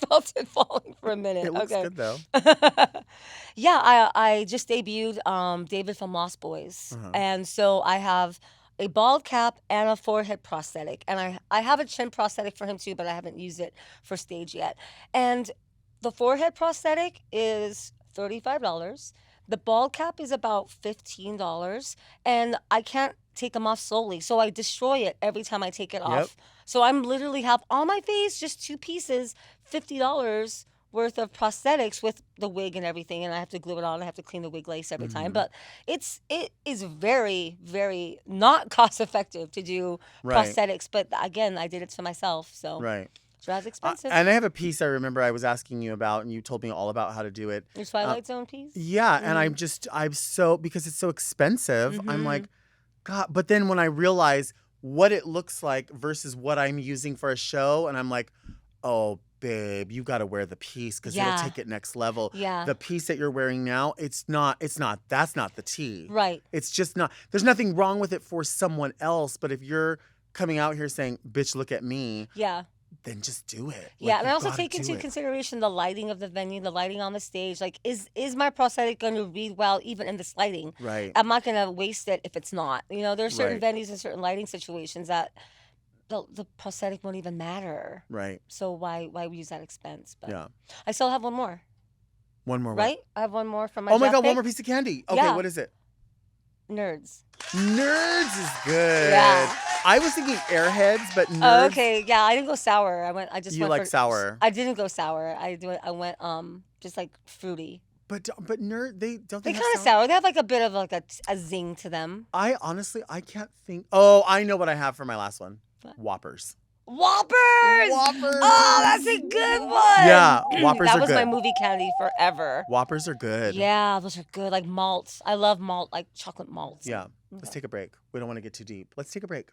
felt it falling for a minute. It looks Okay. good though. Yeah, I just debuted David from Lost Boys. Uh-huh. And so I have a bald cap and a forehead prosthetic. And I have a chin prosthetic for him too, but I haven't used it for stage yet. And the forehead prosthetic is $35. The bald cap is about $15. And I can't take them off slowly. So I destroy it every time I take it off. So I'm literally have on my face just 2 pieces, $50 worth of prosthetics with the wig and everything, and I have to glue it on. I have to clean the wig lace every time. But it is very, very not cost effective to do Right. prosthetics. But again, I did it to myself, so Right. it's rather expensive. And I have a piece I remember I was asking you about, and you told me all about how to do it. Your Twilight Zone piece. Yeah, and I'm so, because it's so expensive, I'm like, God. But then when I realize what it looks like versus what I'm using for a show, and I'm like, oh, babe, you got to wear the piece because Yeah. it'll take it next level. Yeah. The piece that you're wearing now, that's not the tea. Right. It's just not, there's nothing wrong with it for someone else, but if you're coming out here saying, bitch, look at me, Yeah. then just do it. Yeah, Like, and I you also gotta take do into it. consideration the lighting of the venue, the lighting on the stage. Like, is my prosthetic going to read well even in this lighting? Right. I'm not going to waste it if it's not. You know, there are certain Right. venues and certain lighting situations that the prosthetic won't even matter. Right. So why use that expense? But Yeah. I still have one more, One more. right? I have one more from my Oh my draft God, one pick. more piece of candy. Okay, Yeah. what is it? Nerds. Nerds is good. Yeah. I was thinking Airheads, but Nerds. Oh, okay. Yeah, I didn't go sour. I just You went like for, sour. I didn't go sour. I went just like fruity. But Nerd, they don't They have kind of sour. They have like a bit of like a zing to them. I honestly, I can't think. Oh, I know what I have for my last one. What? Whoppers. Whoppers! Whoppers. Oh, that's a good one. Yeah, Whoppers That are was my good. movie candy forever. Whoppers are good. Yeah, those are good. Like malts. I love malt, like chocolate malts. Yeah. Let's take a break. We don't want to get too deep. Let's take a break.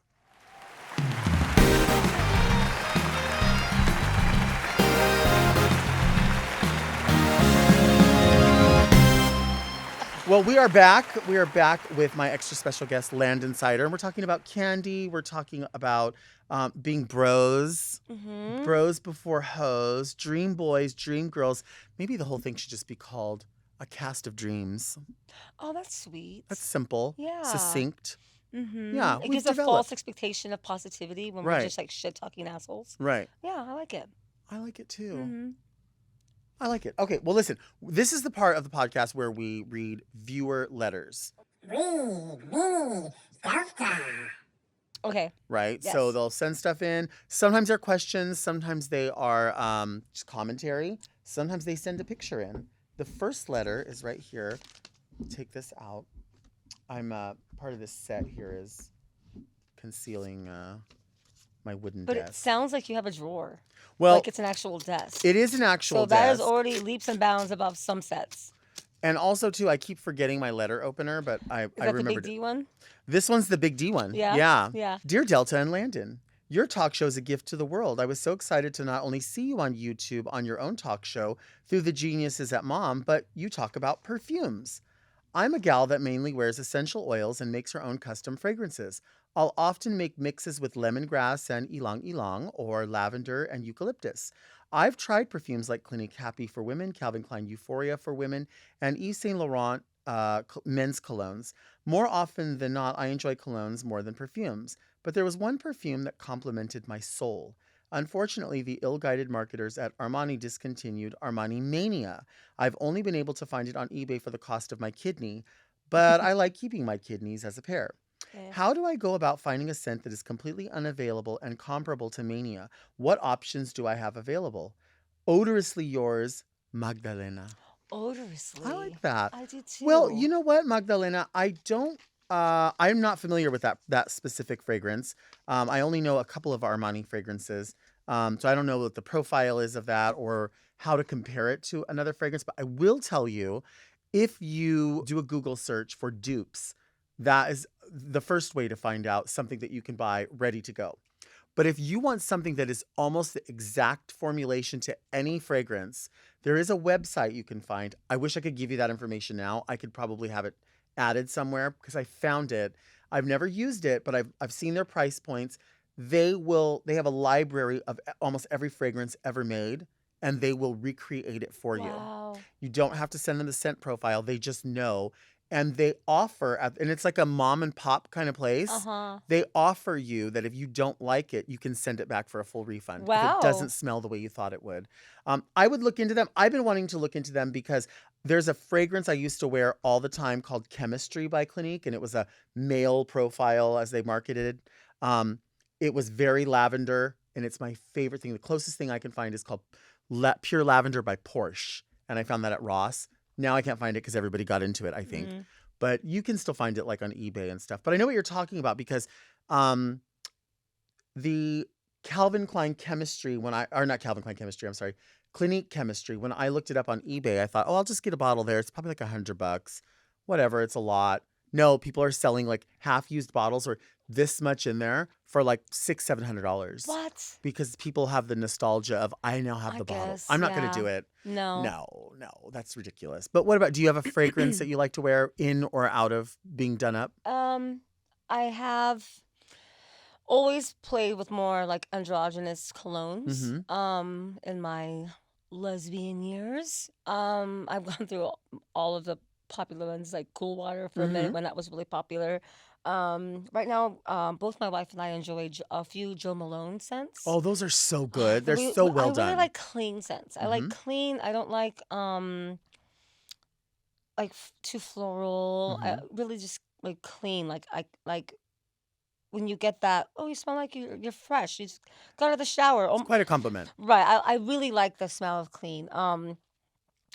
Well, we are back. We are back with my extra special guest, Landon Cider. And we're talking about candy. We're talking about being bros, bros before hoes, dream boys, dream girls. Maybe the whole thing should just be called A Cast of Dreams. Oh, that's sweet. That's simple, Yeah. succinct. Mm-hmm. Yeah, It we've gives a developed. false expectation of positivity when we're Right. just like shit talking assholes. Right. Yeah, I like it. I like it too. Mm-hmm. I like it. Okay, well, listen. This is the part of the podcast where we read viewer letters, Okay. right? Yes. So they'll send stuff in. Sometimes they're questions. Sometimes they are just commentary. Sometimes they send a picture in. The first letter is right here. Take this out. I'm part of this set here is concealing my wooden But desk. it sounds like you have a drawer. Well, Like it's an actual desk. it is an actual So that is desk. already leaps and bounds above some sets. And also, too, I keep forgetting my letter opener, but I Is that the remembered big it. D one? This one's the big D one. Yeah? Yeah. Dear Delta and Landon, your talk show is a gift to the world. I was so excited to not only see you on YouTube on your own talk show through the geniuses at Mom, but you talk about perfumes. I'm a gal that mainly wears essential oils and makes her own custom fragrances. I'll often make mixes with lemongrass and ylang ylang or lavender and eucalyptus. I've tried perfumes like Clinique Happy for women, Calvin Klein Euphoria for women, and Yves Saint Laurent men's colognes. More often than not, I enjoy colognes more than perfumes. But there was one perfume that complimented my soul. Unfortunately, the ill-guided marketers at Armani discontinued Armani Mania. I've only been able to find it on eBay for the cost of my kidney, but I like keeping my kidneys as a pair. Yeah. How do I go about finding a scent that is completely unavailable and comparable to Mania? What options do I have available? Odorously yours, Magdalena. Odorously. I like that. I do too. Well, you know what, Magdalena? I'm not familiar with that specific fragrance. I only know a couple of Armani fragrances. So I don't know what the profile is of that or how to compare it to another fragrance. But I will tell you, if you do a Google search for dupes, that is the first way to find out something that you can buy ready to go. But if you want something that is almost the exact formulation to any fragrance, there is a website you can find. I wish I could give you that information now. I could probably have it added somewhere because I found it. I've never used it, but I've seen their price points. They have a library of almost every fragrance ever made, and they will recreate it for you. Wow. You don't have to send them the scent profile. They just know. And they offer, and it's like a mom and pop kind of place. Uh-huh. They offer you that if you don't like it, you can send it back for a full refund. Wow. If it doesn't smell the way you thought it would. I would look into them. I've been wanting to look into them because there's a fragrance I used to wear all the time called Chemistry by Clinique, and it was a male profile as they marketed. It was very lavender, and it's my favorite thing. The closest thing I can find is called Pure Lavender by Porsche, and I found that at Ross. Now I can't find it because everybody got into it, I think. Mm-hmm. But you can still find it like on eBay and stuff. But I know what you're talking about because the Calvin Klein chemistry, Clinique chemistry, when I looked it up on eBay, I thought, oh, I'll just get a bottle there. It's probably like $100. Whatever, it's a lot. No, people are selling like half-used bottles or this much in there for like $600-$700. What? Because people have the nostalgia of, I now have the bottle. guess, I'm not going yeah. to do it. No. No, that's ridiculous. But what about, do you have a fragrance that you like to wear in or out of being done up? I have always played with more like androgynous colognes. In my lesbian years. I've gone through all of the popular ones, like Cool Water for a minute when that was really popular. Right now, both my wife and I enjoy a few Joe Malone scents. Oh, those are so good. They're so well done. I really like clean scents. I like clean. I don't like too floral. I really just like clean. Like when you get that, oh, you smell like you're fresh. You just got out of the shower. It's quite a compliment. Right. I really like the smell of clean.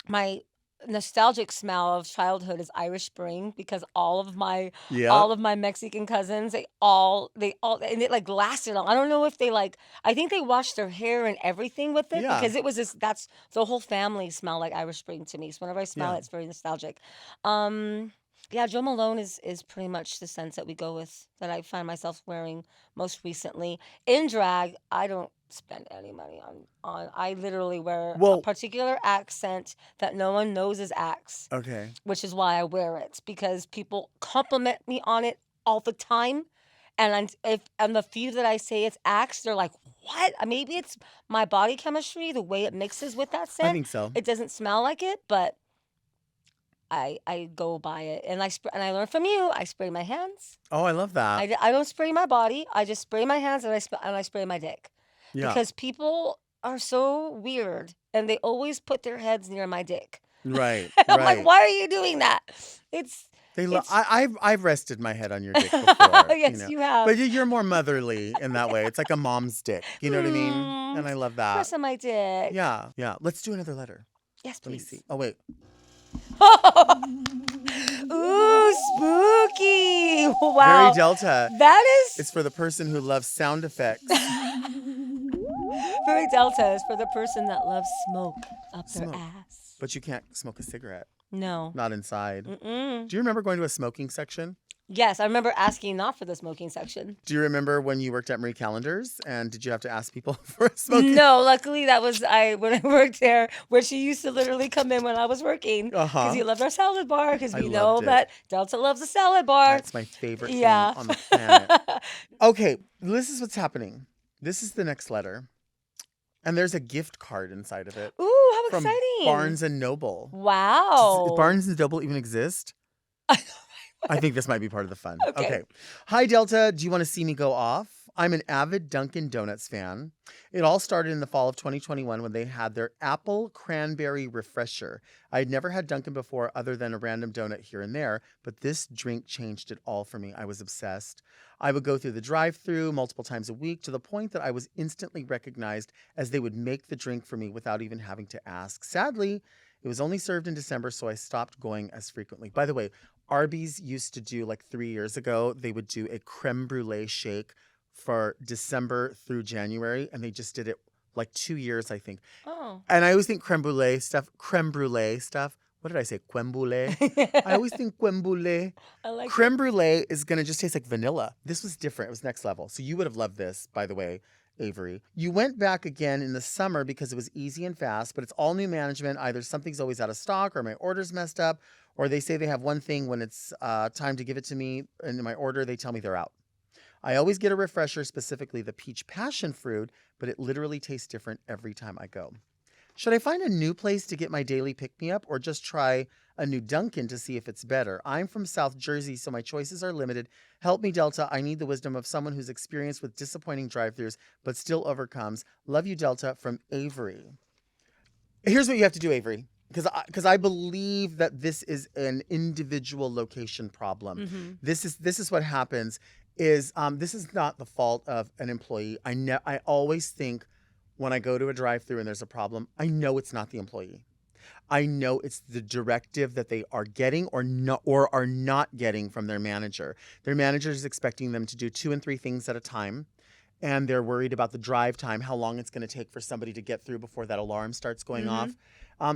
My nostalgic smell of childhood is Irish Spring because all of my Mexican cousins, they all and it like lasted long. I don't know if they I think they washed their hair and everything with it because it was that's the whole family smell like Irish Spring to me. So whenever I smell it, it's very nostalgic. Yeah, Joe Malone is pretty much the scents that we go with, that I find myself wearing most recently. In drag, I don't spend any money on I literally wear a particular accent that no one knows is Axe. Okay. Which is why I wear it, because people compliment me on it all the time. And the few that I say it's Axe, they're like, what? Maybe it's my body chemistry, the way it mixes with that scent. I think so. It doesn't smell like it, but I go by it, and I learned from you. I spray my hands. Oh, I love that. I don't spray my body. I just spray my hands and I spray my dick. Yeah. Because people are so weird, and they always put their heads near my dick. Right. I'm like, why are you doing that? I've rested my head on your dick before. Yes, you have. But you're more motherly in that way. It's like a mom's dick. You know what I mean? And I love that. Press on my dick. Yeah. Let's do another letter. Yes, please. Let me see. Oh, wait. Ooh, spooky. Wow. Very Delta. That is. It's for the person who loves sound effects. Very Delta is for the person that loves smoke up their ass. But you can't smoke a cigarette. No. Not inside. Mm-mm. Do you remember going to a smoking section? Yes, I remember asking not for the smoking section. Do you remember when you worked at Marie Callender's and did you have to ask people for a smoking? No, luckily that was when I worked there, where she used to literally come in when I was working because he loved our salad bar, because we know that Delta loves a salad bar. That's my favorite thing on the planet. Okay, this is what's happening. This is the next letter. And there's a gift card inside of it. Ooh, how from exciting. Barnes & Noble. Wow. Does Barnes & Noble even exist? I think this might be part of the fun. Okay. Hi, Delta. Do you want to see me go off? I'm an avid Dunkin' Donuts fan. It all started in the fall of 2021 when they had their apple cranberry refresher. I had never had Dunkin' before other than a random donut here and there, but this drink changed it all for me. I was obsessed. I would go through the drive-thru multiple times a week to the point that I was instantly recognized as they would make the drink for me without even having to ask. Sadly, it was only served in December, so I stopped going as frequently. By the way, Arby's used to do, like 3 years ago, they would do a creme brulee shake for December through January, and they just did it like 2 years, I think. Oh. And I always think creme brulee stuff. What did I say? Creme brulee? I always think creme brulee. I like creme brulee is going to just taste like vanilla. This was different. It was next level. So you would have loved this, by the way, Avery. You went back again in the summer because it was easy and fast, but it's all new management. Either something's always out of stock or my order's messed up, or they say they have one thing when it's time to give it to me in my order, they tell me they're out. I always get a refresher, specifically the peach passion fruit, but it literally tastes different every time I go. Should I find a new place to get my daily pick-me-up or just try a new Dunkin' to see if it's better? I'm from South Jersey, so my choices are limited. Help me, Delta. I need the wisdom of someone who's experienced with disappointing drive-thrus, but still overcomes. Love you, Delta, from Avery. Here's what you have to do, Avery, because I believe that this is an individual location problem. Mm-hmm. This is what happens is this is not the fault of an employee. I always think when I go to a drive-through and there's a problem, I know it's not the employee. I know it's the directive that they are getting or are not getting from their manager. Their manager is expecting them to do 2 and 3 things at a time, and they're worried about the drive time, how long it's going to take for somebody to get through before that alarm starts going off.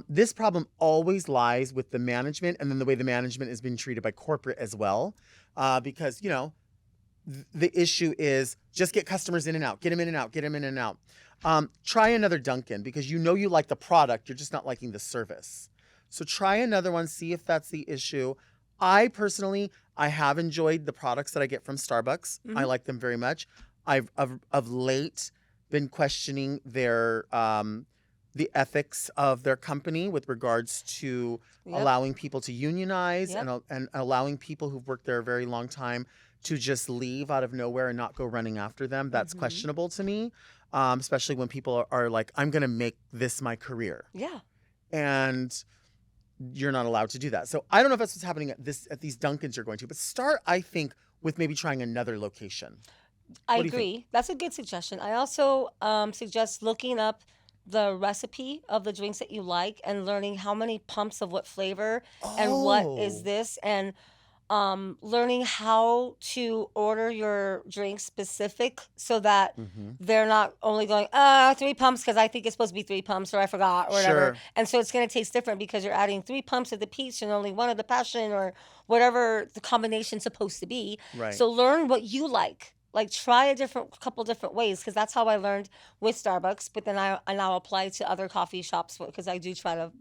This problem always lies with the management, and then the way the management is being treated by corporate as well, because the issue is just get customers in and out, get them in and out, get them in and out. Try another Dunkin' because you like the product, you're just not liking the service. So try another one, see if that's the issue. I personally have enjoyed the products that I get from Starbucks. I like them very much. I've of late been questioning their the ethics of their company with regards to allowing people to unionize and allowing people who've worked there a very long time to just leave out of nowhere and not go running after them. That's questionable to me, especially when people are like, I'm going to make this my career. Yeah. And you're not allowed to do that. So I don't know if that's what's happening at these Dunkins you're going to, but start, I think, with maybe trying another location. I agree. That's a good suggestion. I also suggest looking up the recipe of the drinks that you like and learning how many pumps of what flavor and what is this, and learning how to order your drink specific so that they're not only going 3 pumps because I think it's supposed to be 3 pumps or I forgot or whatever. Sure. And so it's going to taste different because you're adding 3 pumps of the peach and only 1 of the passion or whatever the combination's supposed to be. Right. So learn what you like. Like try a couple different ways, because that's how I learned with Starbucks. But then I now apply to other coffee shops because I do try to,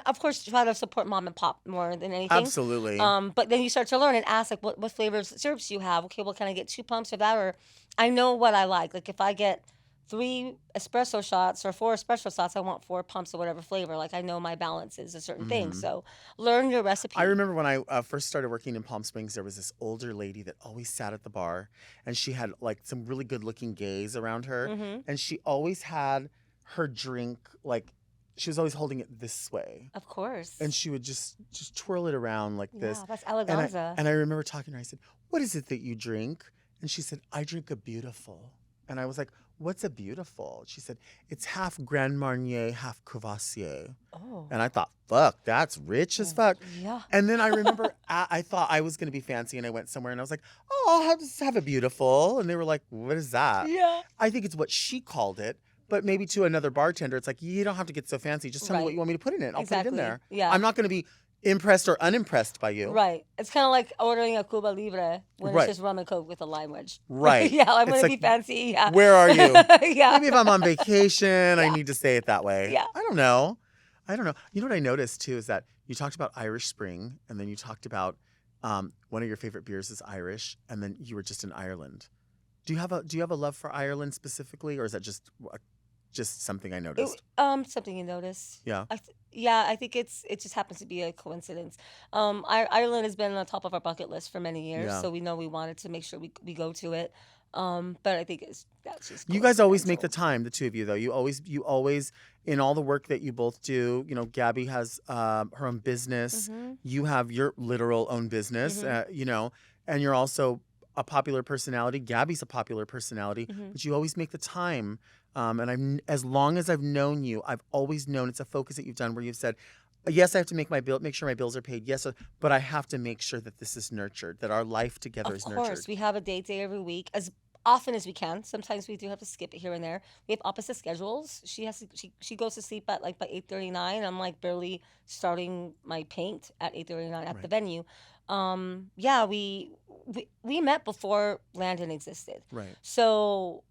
of course, try to support mom and pop more than anything. Absolutely. But then you start to learn and ask, like, what flavors syrups do you have? Okay, well, can I get 2 pumps of that? Or I know what I like. Like if I get 3 espresso shots or 4 espresso shots, I want 4 pumps of whatever flavor. Like I know my balance is a certain thing. So learn your recipe. I remember when I first started working in Palm Springs, there was this older lady that always sat at the bar, and she had like some really good looking gays around her. And she always had her drink, like she was always holding it this way. Of course. And she would just twirl it around like this. Yeah, that's eleganza. And I remember talking to her, I said, "What is it that you drink?" And she said, "I drink a beautiful." And I was like, "What's a beautiful?" She said, "It's half Grand Marnier, half Courvoisier." Oh. And I thought, fuck, that's rich as fuck. Yeah. And then I remember I thought I was going to be fancy, and I went somewhere and I was like, "Oh, I'll just have a beautiful." And they were like, "What is that?" Yeah. I think it's what she called it. But maybe to another bartender, it's like, you don't have to get so fancy. Just tell me what you want me to put in it. I'll put it in there. Yeah. I'm not going to be impressed or unimpressed by you. Right. It's kind of like ordering a Cuba Libre when it's just rum and Coke with a lime wedge. Right. Yeah, I'm going to be fancy. Yeah. Where are you? Yeah. Maybe if I'm on vacation, I need to say it that way. Yeah. I don't know. You know what I noticed too is that you talked about Irish Spring, and then you talked about one of your favorite beers is Irish, and then you were just in Ireland. Do you have a love for Ireland specifically, or is that just something I noticed? Something you notice. Yeah. I think it just happens to be a coincidence. Ireland has been on the top of our bucket list for many years, so we know we wanted to make sure we go to it. But I think that's just. You guys always make the time, the two of you, though. You always in all the work that you both do. Gabby has her own business. You have your literal own business. And you're also a popular personality. Gabby's a popular personality, but you always make the time. And as long as I've known you, I've always known it's a focus that you've done where you've said, yes, I have to make sure my bills are paid. Yes, but I have to make sure that this is nurtured, that our life together is nurtured. Of course, we have a date day every week as often as we can. Sometimes we do have to skip it here and there. We have opposite schedules. She goes to sleep at like by 8:39. I'm like barely starting my paint at 8:39 at the venue. Yeah, we met before Landon existed. Right. So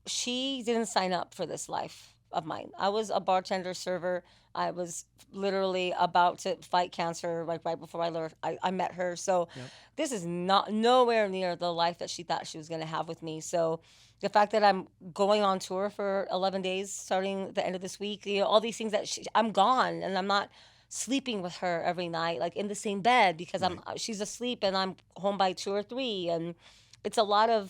she didn't sign up for this life of mine. I was a bartender server. I was literally about to fight cancer right before I met her. So this is nowhere near the life that she thought she was going to have with me. So the fact that I'm going on tour for 11 days starting the end of this week, all these things that I'm gone, and I'm not sleeping with her every night, like in the same bed, because she's asleep and I'm home by 2 or 3, and it's a lot of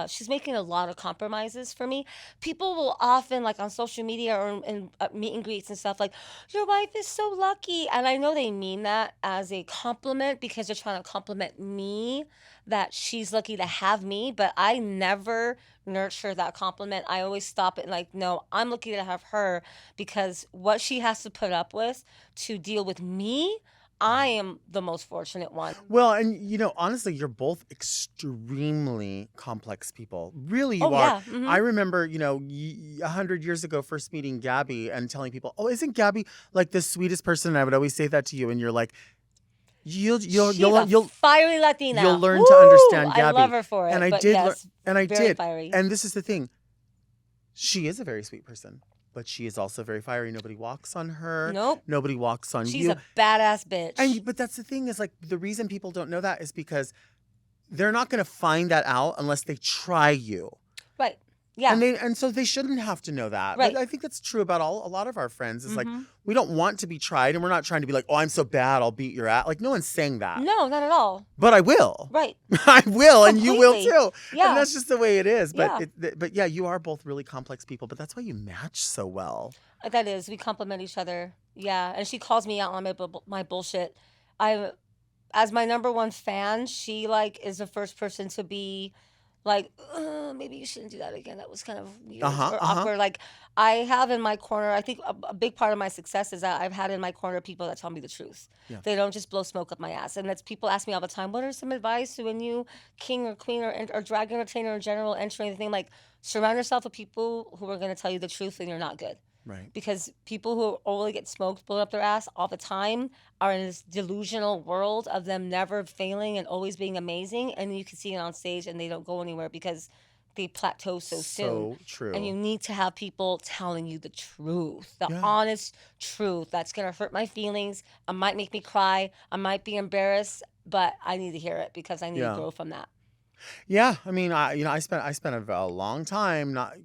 she's making a lot of compromises for me. People will often, like on social media or in meet and greets and stuff, like, your wife is so lucky, and I know they mean that as a compliment because they're trying to compliment me that she's lucky to have me, but I never nurture that compliment. I always stop it and like, no, I'm lucky to have her, because what she has to put up with to deal with me, I am the most fortunate one. Well, and honestly, you're both extremely complex people. Really, you Oh, are. yeah. Mhm. I remember, 100 years ago, first meeting Gabby and telling people, "Oh, isn't Gabby like the sweetest person?" And I would always say that to you, and you're like, "You'll She's a fiery Latina. you'll learn Woo! to understand I Gabby." love her for it. And I but did, yes, and I very did. fiery. And this is the thing: she is a very sweet person, but she is also very fiery. Nobody walks on her. Nope. Nobody walks on She's you. a badass bitch. But that's the thing, is like, the reason people don't know that is because they're not going to find that out unless they try you. Right. Yeah. And so they shouldn't have to know that. Right. But I think that's true about a lot of our friends. Is like, Mhm. we don't want to be tried, and we're not trying to be like, "Oh, I'm so bad, I'll beat your ass." Like, no one's saying that. No, not at all. But I will. Right. I will, and you will Completely. too. Yeah. And that's just the way it is. But Yeah. but yeah, you are both really complex people. But that's why you match so well. That is, we compliment each other. Yeah, and she calls me out on my bullshit. As my number one fan, she like is the first person to be like, maybe you shouldn't do that again. That was kind of weird or awkward. Like, I have in my corner, I think a big part of my success is that I've had in my corner people that tell me the truth. Yeah. They don't just blow smoke up my ass. And that's, people ask me all the time, what are some advice to when you king or queen or drag entertainer in general enter anything? Like, surround yourself with people who are going to tell you the truth and you're not good. Right. Because people who only get smoked, blown up their ass all the time are in this delusional world of them never failing and always being amazing. And you can see it on stage and they don't go anywhere because they plateau so soon. So true. And you need to have people telling you the truth, the Yeah. honest truth. That's going to hurt my feelings. It might make me cry. I might be embarrassed, but I need to hear it because I need Yeah. to grow from that. Yeah, I mean, I spent a long time not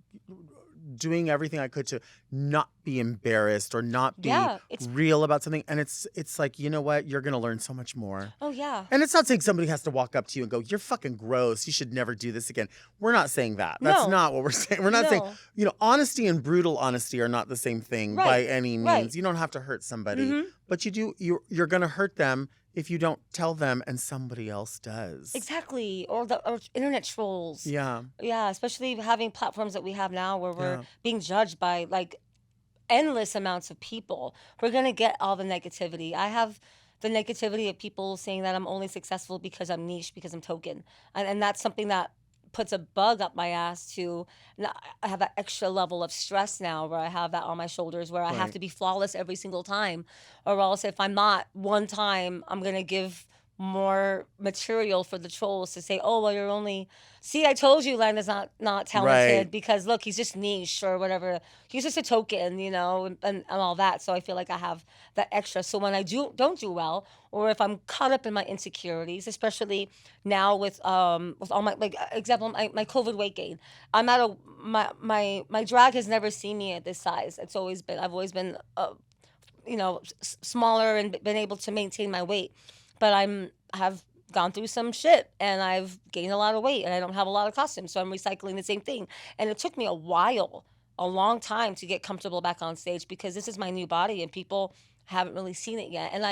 doing everything I could to not be embarrassed or not be Yeah, it's- real about something. And it's like, you know what? You're gonna learn so much more. Oh, yeah. And it's not saying somebody has to walk up to you and go, "You're fucking gross. You should never do this again." We're not saying that. That's No. not what we're saying. We're not saying, No. honesty and brutal honesty are not the same thing by Right, any means. right. You don't have to hurt somebody, Mhm. but you're gonna hurt them if you don't tell them and somebody else does. Exactly. Or internet trolls. Yeah. Yeah, especially having platforms that we have now where we're Yeah. being judged by like endless amounts of people. We're going to get all the negativity. I have the negativity of people saying that I'm only successful because I'm niche, because I'm token. And that's something that puts a bug up my ass to, I have that extra level of stress now where I have that on my shoulders where I have Right. to be flawless every single time. Or else if I'm not one time, I'm going to give more material for the trolls to say, "Oh, well, you're only, see, I told you Landon's not talented Right. because look, he's just niche or whatever. He's just a token, and all that." So I feel like I have that extra. So when I don't do well, or if I'm caught up in my insecurities, especially now with all my, like, example, my COVID weight gain, I'm at my drag has never seen me at this size. I've always been smaller and been able to maintain my weight. But have gone through some shit and I've gained a lot of weight and I don't have a lot of costumes. So I'm recycling the same thing. And it took me a long time to get comfortable back on stage because this is my new body and people haven't really seen it yet. And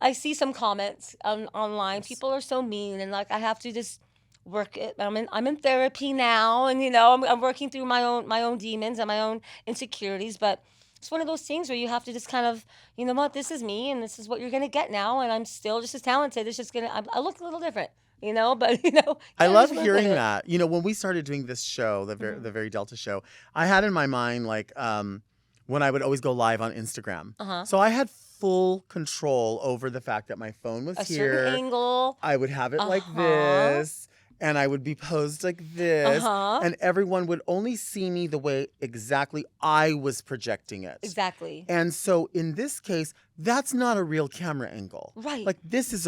I see some comments online. People are so mean and like I have to just work it. I'm in therapy now and I'm working through my own demons and my own insecurities, but it's one of those things where you have to just kind of, you know what, this is me and this is what you're going to get now. And I'm still just as talented. It's just I look a little different, but I love just work hearing with it. that. When we started doing this show, the very Delta show, I had in my mind like when I would always go live on Instagram. Uh-huh. So I had full control over the fact that my phone was A here. certain angle. I would have it like Uh-huh. this, and I would be posed like this, Uh-huh. and everyone would only see me the way exactly I was projecting it. Exactly. And so in this case, that's not a real camera angle. Right. Like this is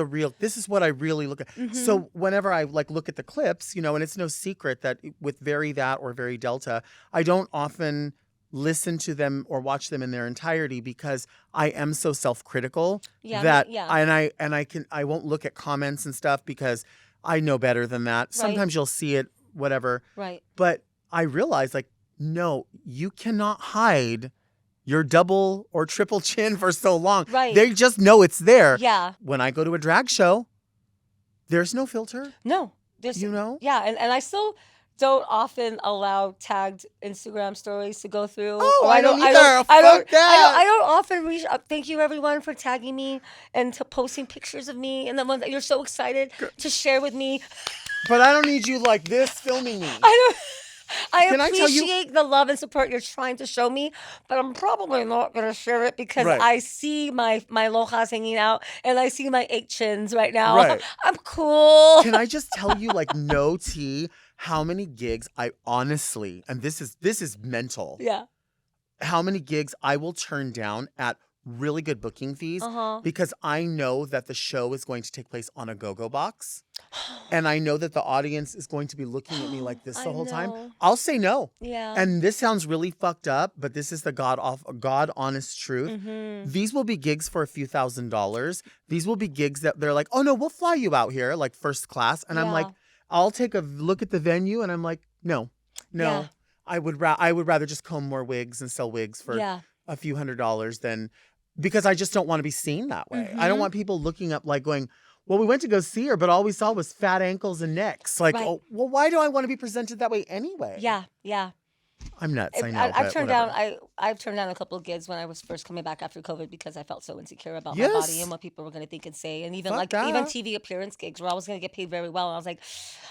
what I really look at. So whenever I like look at the clips, and it's no secret that with Very That or Very Delta, I don't often listen to them or watch them in their entirety because I am so self-critical Yeah, that yeah. I won't look at comments and stuff because I know better than that. Sometimes you'll see it, whatever. Right. But I realized, like, no, you cannot hide your double or triple chin for so long. Right. They just know it's there. Yeah. When I go to a drag show, there's no filter. No. There's, You know? Yeah, and I still don't often allow tagged Instagram stories to go through. Oh, Or I don't either. I Fuck that. I don't often reach out. Thank you, everyone, for tagging me and to posting pictures of me and the one that you're so excited to share with me. But I don't need you like this filming me. I Can I tell you- appreciate the love and support you're trying to show me, but I'm probably not going to share it because Right. I see my lojas hanging out and I see my 8 chins right now. Right. I'm cool. Can I just tell you, like, no tea, how many gigs I honestly, and this is mental, Yeah. how many gigs I will turn down at really good booking fees Uh-huh. because I know that the show is going to take place on a go-go box. And I know that the audience is going to be looking at me like this the I whole time. know. I'll say no. Yeah. And this sounds really fucked up, but this is the God honest truth. Mm-hmm. These will be gigs for a few $1,000s. These will be gigs that they're like, oh no, we'll fly you out here, like first class. And I'm Yeah. like, I'll take a look at the venue and I'm like, no. Yeah. I would rather just comb more wigs and sell wigs for Yeah. a few $100s than, because I just don't want to be seen that way. I don't Mhm. want people looking up like going, well, we went to go see her, but all we saw was fat ankles and necks. Like, Right. oh, well, why do I want to be presented that way anyway? Yeah. Yeah. I'm nuts. I know. I've but turned whatever. down I've turned down a couple of gigs when I was first coming back after COVID because I felt so insecure about my Yes. body and what people were going to think and say, and even Fuck even that. TV appearance gigs where I was going to get paid very well, and I was like,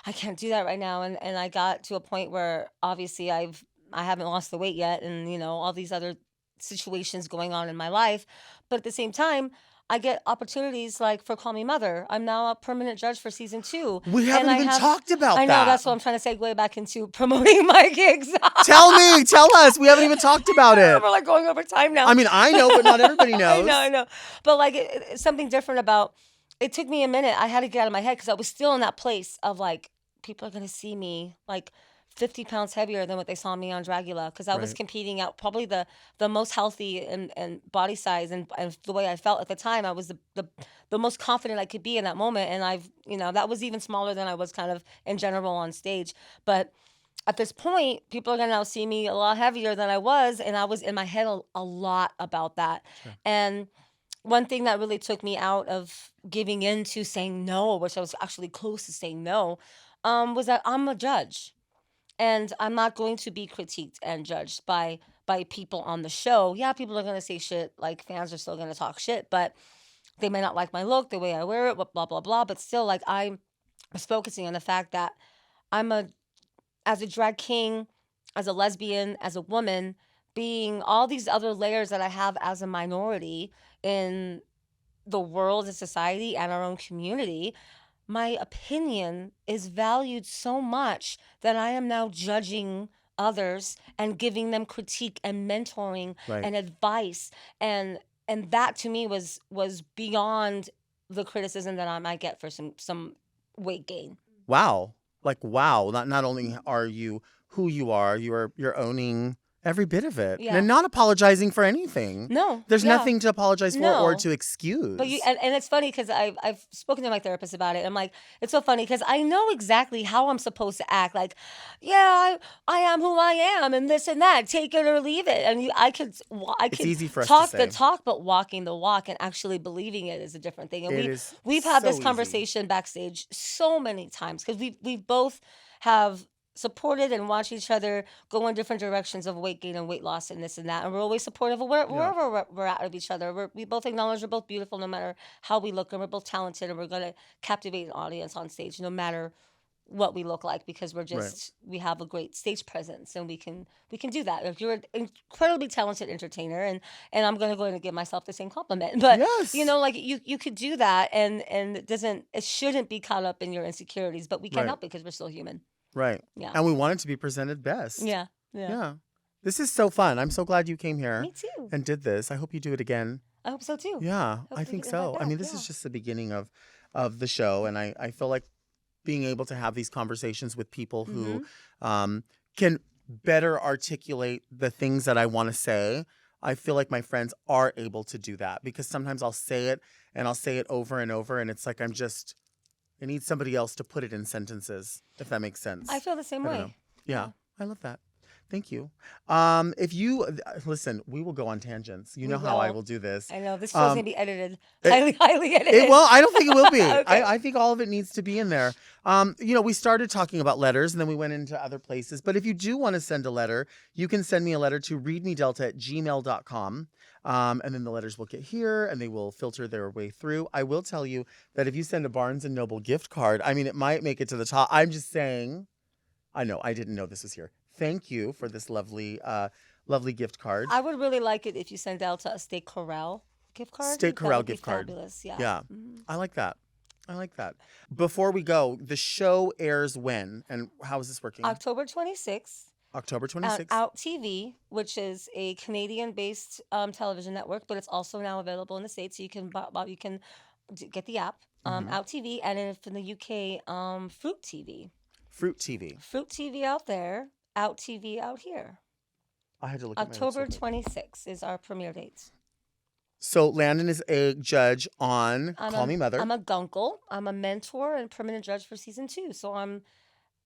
I can't do that right now, and I got to a point where obviously I haven't lost the weight yet, and all these other situations going on in my life, but at the same time, I get opportunities like for Call Me Mother. I'm now a permanent judge for season 2. We haven't and I even talked about I know, that. that's what I'm trying to segue back into promoting my gigs. Tell us. We haven't even talked about it. We're like going over time now. I mean, I know, but not everybody knows. I know. But like, it's something different about. It took me a minute. I had to get out of my head because I was still in that place of like, people are gonna see me like 50 pounds heavier than what they saw me on Dragula, because I was Right. competing out probably the most healthy and body size and the way I felt at the time. I was the most confident I could be in that moment, and that was even smaller than I was kind of in general on stage. But at this point, people are gonna now see me a lot heavier than I was, and I was in my head a lot about that. Sure. And one thing that really took me out of giving in to saying no, which I was actually close to saying no, was that I'm a judge. And I'm not going to be critiqued and judged by people on the show. Yeah, people are going to say shit, like fans are still going to talk shit, but they may not like my look, the way I wear it, blah, blah, blah. But still, like, I was focusing on the fact that as a drag king, as a lesbian, as a woman, being all these other layers that I have as a minority in the world and society and our own community, my opinion is valued so much that I am now judging others and giving them critique and mentoring Right. and advice, and that to me was beyond the criticism that I might get for some weight gain. Wow. Like, wow. Not only are you who you are, you're owning every bit of it. Yeah. And not apologizing for anything. No, There's yeah. nothing to apologize for or No. to excuse. But and it's funny because I've spoken to my therapist about it. I'm like, it's so funny because I know exactly how I'm supposed to act. Like, yeah, I am who I am, and this and that. Take it or leave it. And I could easy for us to talk say. the talk, but walking the walk and actually believing it is a different thing. And It is we've had so this easy. conversation backstage so many times because we both have supported and watched each other go in different directions of weight gain and weight loss and this and that, and we're always supportive of wherever we're at of each other. We both acknowledge we're both beautiful no matter how we look, and we're both talented, and we're going to captivate an audience on stage no matter what we look like, because we're just we have a great stage presence, and we can do that. If you're an incredibly talented entertainer, and I'm going to go in and give myself the same compliment, but Yes. like you could do that, and it shouldn't be caught up in your insecurities, but we can't Right. help it because we're still human. Right. Yeah. And we want it to be presented best. Yeah. Yeah. This is so fun. I'm so glad you came here Me too. and did this. I hope you do it again. I hope so too. Yeah, Hope I we think get right so. I back, mean, this yeah. is just the beginning of the show, and I feel like being able to have these conversations with people who can better articulate the things that I want to say. I feel like my friends are able to do that, because sometimes I'll say it and I'll say it over and over, and it's like I'm just, It needs somebody else to put it in sentences, if that makes sense. I feel the same I don't way. know. Yeah, I love that. Thank you. If you listen, we will go on tangents. You know how I will do this. I know this show's gonna be edited, it- highly edited. Well, I don't think it will be. Okay. I think all of it needs to be in there. We started talking about letters and then we went into other places. But if you do want to send a letter, you can send me a letter to readmedelta@gmail.com. And then the letters will get here and they will filter their way through. I will tell you that if you send a Barnes & Noble gift card, I mean, it might make it to the top. I'm just saying, I know, I didn't know this was here. Thank you for this lovely gift card. I would really like it if you send Delta a Steak Corral gift card. Steak That Corral would be gift card. Fabulous. Yeah. Yeah. Mhm. I like that. Before we go, the show airs when and how is this working? October 26th. October On 26th. Out TV, which is a Canadian-based television network, but it's also now available in the States. So you can get the app, Out TV, and if in the UK, Fruit TV. Fruit TV. Fruit TV out there, Out TV out here. I had to look at my October notes. 26th is our premiere date. So Landon is a judge on Call Me Mother. I'm a gunkle. I'm a mentor and permanent judge for season 2. So I'm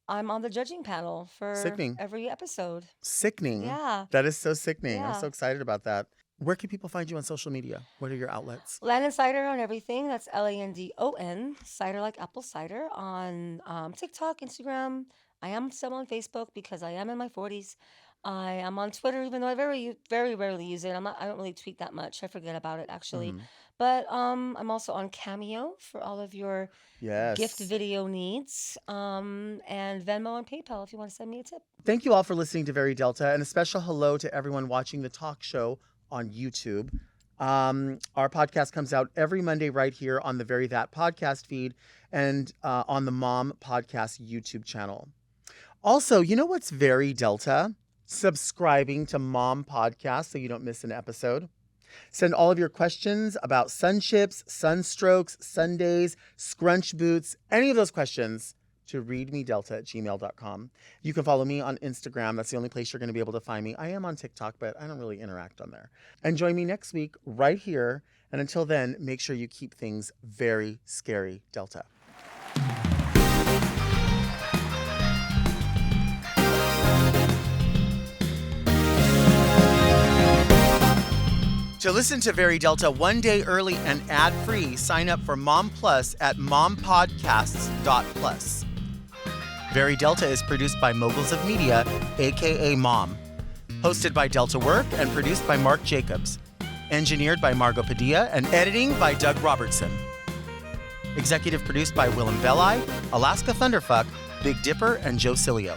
on the judging panel for Sickening. every episode. Sickening. Yeah. That is so sickening. I'm Yeah. so excited about that. Where can people find you on social media? What are your outlets? Landon Cider on everything. That's Landon. Cider like apple cider on TikTok, Instagram. I am still on Facebook because I am in my 40s. I am on Twitter, even though I very, very rarely use it. I don't really tweet that much. I forget about it actually. Mhm. But I'm also on Cameo for all of your Yes. gift video needs, and Venmo and PayPal if you want to send me a tip. Thank you all for listening to Very Delta, and a special hello to everyone watching the talk show on YouTube. Our podcast comes out every Monday right here on the Very That podcast feed and on the Mom Podcast YouTube channel. Also, you know what's Very Delta? Subscribing to Mom Podcast so you don't miss an episode. Send all of your questions about sunships, sunstrokes, Sundays, scrunch boots, any of those questions to readmedelta@gmail.com. You can follow me on Instagram. That's the only place you're going to be able to find me. I am on TikTok, but I don't really interact on there. And join me next week right here. And until then, make sure you keep things very scary, Delta. To listen to Very Delta one day early and ad-free, sign up for Mom Plus at mompodcasts.plus. Very Delta is produced by Moguls of Media, aka Mom. Hosted by Delta Work and produced by Mark Jacobs. Engineered by Margot Padilla and editing by Doug Robertson. Executive produced by Willem Belli, Alaska Thunderfuck, Big Dipper, and Joe Cilio.